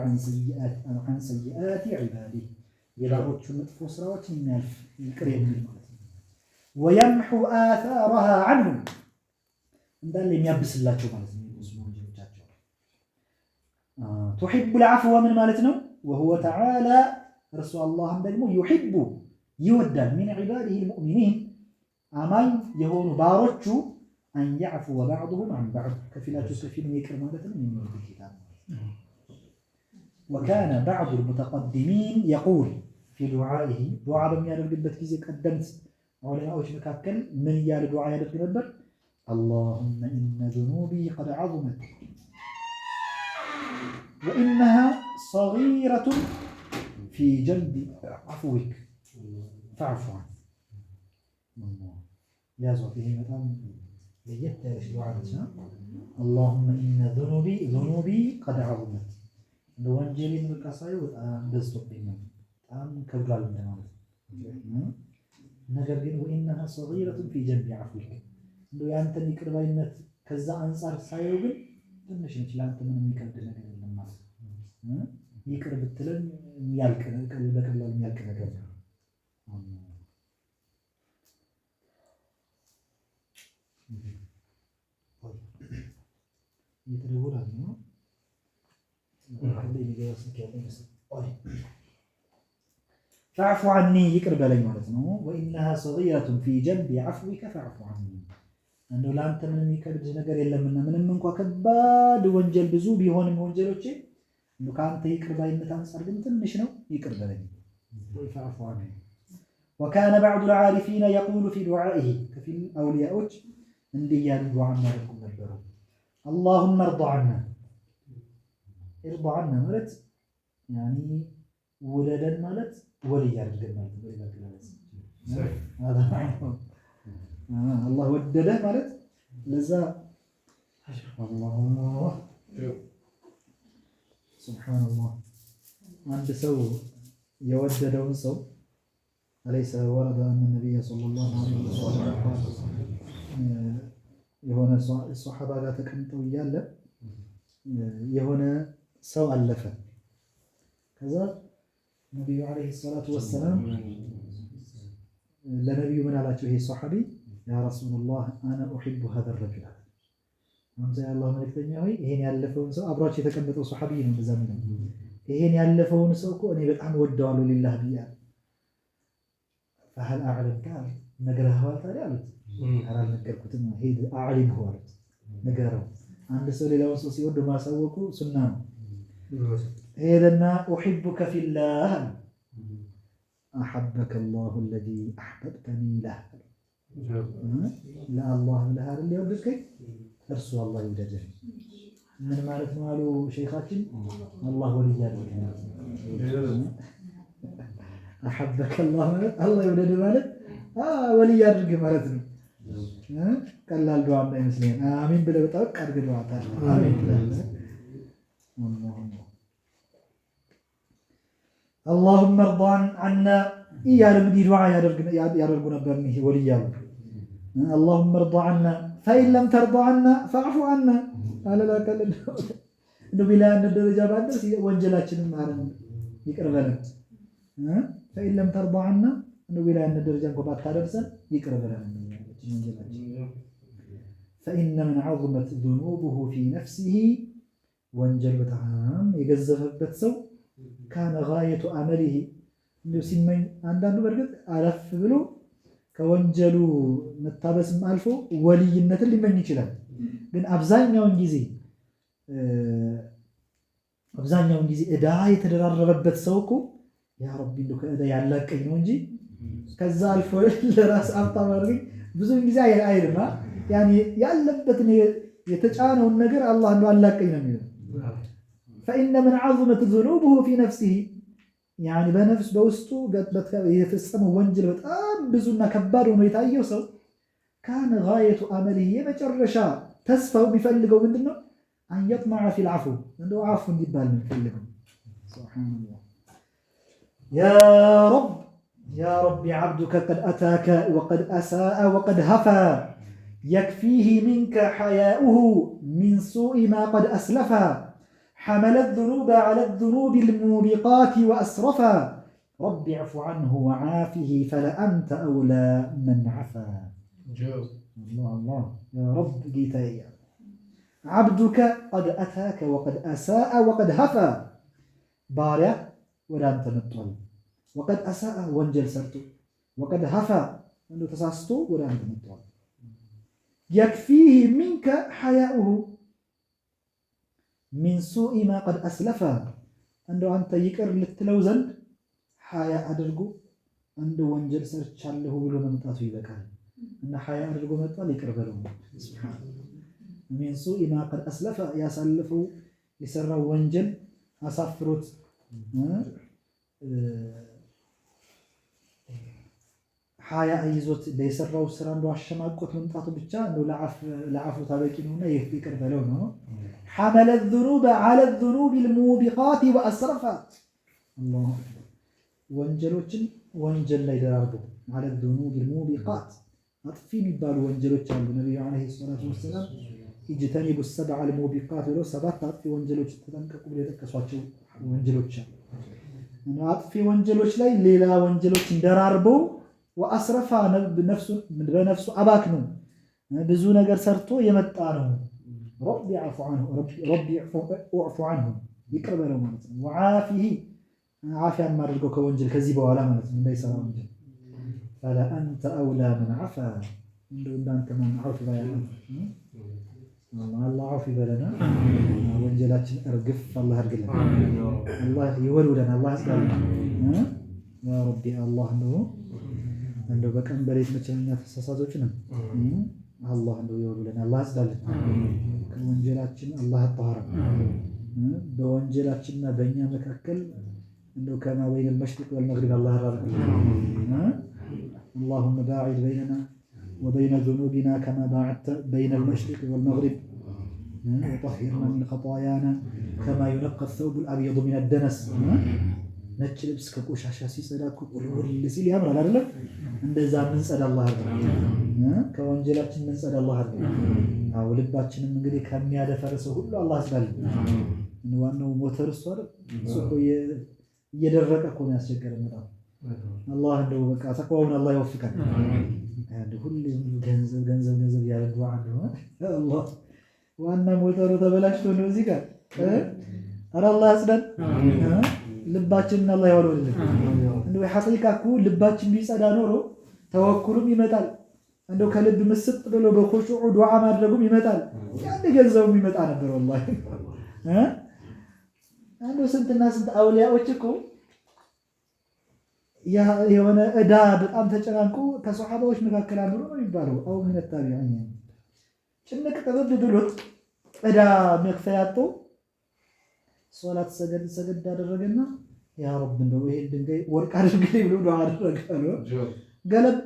عن سيئات عباده የባሮቹ መጥፎ ስራዎችን የሚያልፍ ይቅር የሚል ويمحو آثارها عنهم እንዳለ የሚያብስላቸው ማለት ነው ሙስሊሞቻቸው تحب العفو من ማለት ነው وهو تعالى رسول الله ደግሞ يحب ይወዳል من عباده المؤمنين አማኝ የሆኑ ባሮቹ أن يعفو بعضهم عن بعض ከፊላቸው ከፊል ይቅር ማለት ነው የሚወድ ጌታ وكان بعض المتقدمين يقول في دعائه دعاء በሚያደርግበት ጊዜ ቀደምት علماء مكاكل من يال دعاء يدرك نبر اللهم إن ذنوبي قد عظمت وإنها صغيرة في جلد عفوك فاعف عني يا زوجي مدام يترش دعاء اللهم إن ذنوبي قد عظمت لو انجلي من القصايد بزتو بينهم كبرال من ነገር ግን وإنها صغيرة في جنب عفوك እንደው ያንተን ይቅር ባይነት ከዛ አንፃር ሳይው ግን ትንሽ ነች ላንተ ምንም ይከብድ ነገር የለም ማለት ይቅር ብትለን የሚያልቅ በቀላሉ የሚያልቅ ነገር ነው ይተደውላል ነው አንዴ ሊገርስ ከሆነ فاعف عني يقر بلي مالتنا وإنها صغيرة في جنب عفوك فاعف عني أنه لا أنت من يكبد نجر إلا من منك كباد وانجل بزوبي هون من وانجلوتشي أنه كانت يقر بلي متان صارقم تنشنو يقر بلي فاعف عني وكان بعض العارفين يقول في دعائه كفي الأولياء عندي يا دعاء ما لكم نبروا اللهم ارضى عنا مالت يعني ولدا مالت ولي ያድርገን ማለት ነው هذا الله ወደደ ማለት ለዛ الله سبحان الله አንድ ሰው የወደደውን ሰው أليس ورد أن النبي صلى الله عليه وسلم قال የሆነ ሷሃባ ጋር ተቀምጠው እያለ የሆነ ሰው አለፈ ከዛ ነብዩ አለይሂ ሰላቱ ወሰለም ለነብዩ ምን አላቸው ይሄ ሷሃቢ ያ ረሱላህ انا احب هذا الرجل አንተ ያላህ መልእክተኛ ሆይ ይሄን ያለፈውን ሰው አብሯቸው የተቀመጠው ሷሃቢ ነው እንደዛም ነው ይሄን ያለፈውን ሰው እኮ እኔ በጣም ወደዋለሁ ሊላህ ቢያ فهل اعلمك ነገርህዋል ታዲያ አሉት አልነገርኩትም ሄድ አዕሊም ሆነ ነገረው አንድ ሰው ሌላውን ሰው ሲወድ ማሳወቁ ሱና ነው هذا أحبك في الله أحبك الله الذي أحببتني له لا الله لها اللي يودك أرسل الله يوجده من معرفة ماله شيخاتي الله ولي አሐበከ አላህ ማለት አላህ ይውደድ ማለት ወልይ አድርግ ማለት ነው። ቀላል ዱዓ እንዳይመስልህ። አሚን ብለህ በጣም አድርገህ ዱዓ ታድርግ። አሚን ብለህ اللهم ارضى عنا እያለ እንግዲህ ዱዓ ያደርጉ ነበር እኒህ ወልያሉ። اللهم ارضى عنا فإن لم ترضى عنا فاعف عنا አለ ለቀል እንደው ቢላ ደረጃ ባደርስ ወንጀላችንን ማረን ይቅር በለን። فإن لم ترضى عنا እንደው ቢላ ደረጃ እንኳን ባታደርሰን ይቅር በለን ወንጀላችን። فإن من عظمة ذنوبه في نفسه ወንጀል በጣም የገዘፈበት ሰው ካነ ጋየቱ አመሊሂ እንደው ሲመኝ አንዳንዱ በእርግጥ አለፍ ብሎ ከወንጀሉ መታበስም አልፎ ወልይነትን ሊመኝ ይችላል። ግን አብዛኛውን ጊዜ ዕዳ የተደራረበበት ሰው እኮ ያ ረቢ እንደው ከዕዳ ያላቀኝ ነው እንጂ ከዛ አልፎ ለራስ ሀብታም አድርገኝ ብዙውን ጊዜ አይልም። ያኔ ያለበትን የተጫነውን ነገር አላህ እንደው አላቀኝ ነው የሚለው። فإن من عظمة ذنوبه في نفسه يعني በነፍስ በውስጡ የፈጸመው ወንጀል በጣም ብዙና ከባድ ሆኖ የታየው ሰው ካነ ጋየቱ አመሊሂ የመጨረሻ ተስፋው የሚፈልገው ምንድነው? አን የጥመዐ ፊል ዐፍው እንደው ዐፉ እንዲባል ነው የሚፈልገው። ሱብሃነላህ ያ ረቢ ዐብዱከ ቀድ አታከ ወቀድ አሳአ ወቀድ ሀፋ የክፊህ ሚንከ ሐያኡሁ ሚን ሱኢ ማ ቀድ አስለፋ حمل الذنوب على الذنوب الموبقات وأسرفا رب اعف عنه وعافه فلأنت أولى من عفا. الله يا رب جيتايا عبدك قد أتاك وقد أساء وقد هفا بارع ولا أنت نطل وقد أساء وانجل سرته وقد هفا أنه تساسته ولا أنت نطل يكفيه منك حياؤه ሚን ሱኢ ማ ቀድ አስለፈ እንደው አንተ ይቅር ልትለው ዘንድ ሀያ አድርጎ እንደ ወንጀል ሰርቻለሁ ብሎ መምጣቱ ይበቃል። እና ሀያ አድርጎ መጣል ይቅር በለው። ሚን ሱኢ ማ ቀድ አስለፈ ያሳለፈው የሰራው ወንጀል አሳፍሮት ሀያ ይዞት ለየሰራው ስራ እንደው አሸማቆት መምጣቱ ብቻ እንደው ለዓፉ ታበቂ ነውና ይቅር በለው ነው። حمل الذنوب على الذنوب الموبقات وأسرفا الله ወንጀሎችን ወንጀል ላይ ደራርቦ على الذنوب الموبقات አጥፊ የሚባሉ ወንጀሎች አሉ። ነብዩ አለይሂ ሰላቱ ወሰለም ኢጅተኒቡ السبع الموبقات ብለው ሰባት አጥፊ ወንጀሎች ተጠንቀቁ ብለው የጠቀሷቸው ወንጀሎች አሉ። እና አጥፊ ወንጀሎች ላይ ሌላ ወንጀሎችን ደራርበው ወአስረፋ በነፍሱ አባክኑ ብዙ ነገር ሰርቶ የመጣ ነው። ረቢ አዕፉ ዐንሁ ይቅር በለው ማለት ነው። ወዓፊሂ ዓፊያን ማድረገው ከወንጀል ከዚህ በኋላ ማለት ነው እንዳይሰራ ወንጀል። ፈለአንተ አውላ መን ዐፋ እንደው እንዳንተ ማን ዐፍ ባያለ አላህ ዐፍ ይበለና ወንጀላችን እርግፍ አላህ ያድርግልን። አላህ ይወልውለን አላህ ያስጋልን። ያ ረቢ አላህ ነው እንደው በቀን በሌት መቼኛ ተሳሳቶች ነን። አላህ እንደው ይወልውለን አላህ ያስጋልን። ከወንጀላችን አላህ አጣራ በወንጀላችንና በእኛ መካከል እንደው ከማ በይነ المشرق والمغرب አላህ ያራርቅልን። اللهم باعد بيننا وبين ذنوبنا كما باعدت بين المشرق والمغرب وطهرنا من خطايانا كما ينقى الثوب الأبيض من الدنس ነጭ ልብስ ከቆሻሻ ሲጸዳ ቁልቁል ሲል ያምራል አይደል? እንደዛ ምን ጸዳ አላህ ያርግልን። ከወንጀላችን ምን ጸዳ አላህ ያርግልን። አው ልባችንም እንግዲህ ከሚያደፈርሰው ሁሉ አላህ ያስጋልን። ዋናው ሞተር እሱ አይደል? እሱ እኮ እየደረቀ እኮ ነው ያስቸገረን በጣም። አላህ እንደው በቃ ተቋውን አላህ ይወፍቀን። ሁሌም ገንዘብ ያለ ዱዓ ነው። አላህ ዋና ሞተሩ ተበላሽቶ ነው እዚህ ጋር ኧረ አላህ ያጽዳን። ልባችንን አላህ ያወለውልን። እንደው ሐቂቃ እኮ ልባችን ቢጸዳ ኖሮ ተወኩሉም ይመጣል። እንደው ከልብ ምስጥ ብሎ በኹሹዕ ዱዓ ማድረጉም ይመጣል። ያን ገንዘቡም ይመጣ ነበር ወላሂ። እንደው ስንትና ስንት አውሊያዎች እኮ የሆነ ዕዳ በጣም ተጨናንቆ ከሰሃባዎች መካከል አንዱ ነው የሚባለው አው ምን ታቢዓኝ ጭንቅ ጥብብ ብሎት ዕዳ መክፈያ አጥቶ ሶላት ሰገድ አደረገና ያ ረብ እንደው ይሄን ድንጋይ ወርቅ አድርግልኝ ብሎ ዱዓ አደረገ አሉ።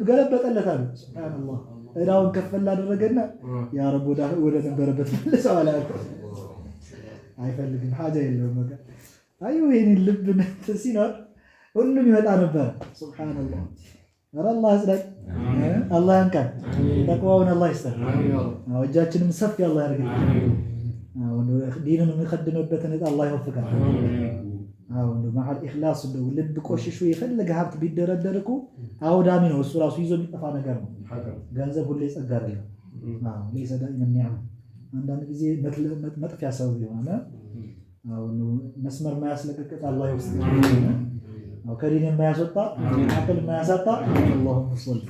ገለበጠለት አሉ። ሱብሃንአላህ እዳውን ከፈል አደረገና ያ ረብ ወደ ነበረበት መልሰው አለ። አይፈልግም ሐጃ የለውም በቃ አዩ ይሄን ልብ ሲኖር ሁሉም ይመጣ ነበር። ሱብሃንአላህ አላህ ይስጠን፣ አላህ ያንቃን፣ ተቅዋውን አላህ ይስጠን። እጃችንም ሰፊ አላህ ያድርግልን። ዲንን የምንኸድምበትን አላህ ይወፍቃል። መሀል ኢኽላስ ነው። ልብ ቆሽሾ የፈለገ ሀብት ቢደረደር እኮ አውዳሚ ነው። እሱ ራሱ ይዞ የሚጠፋ ነገር ነው። ገንዘብ ሁሌ ጸጋ አይደለም። ለይሰ ዳኢመን ኒዕማ፣ አንዳንድ ጊዜ መጥፊያ ሰበብ ይሆናል። መስመር ማያስለቅቅ አላህ ይወስድ። ከዲን የማያስወጣ አቅል የማያሳጣ አላሁመ ሶሊ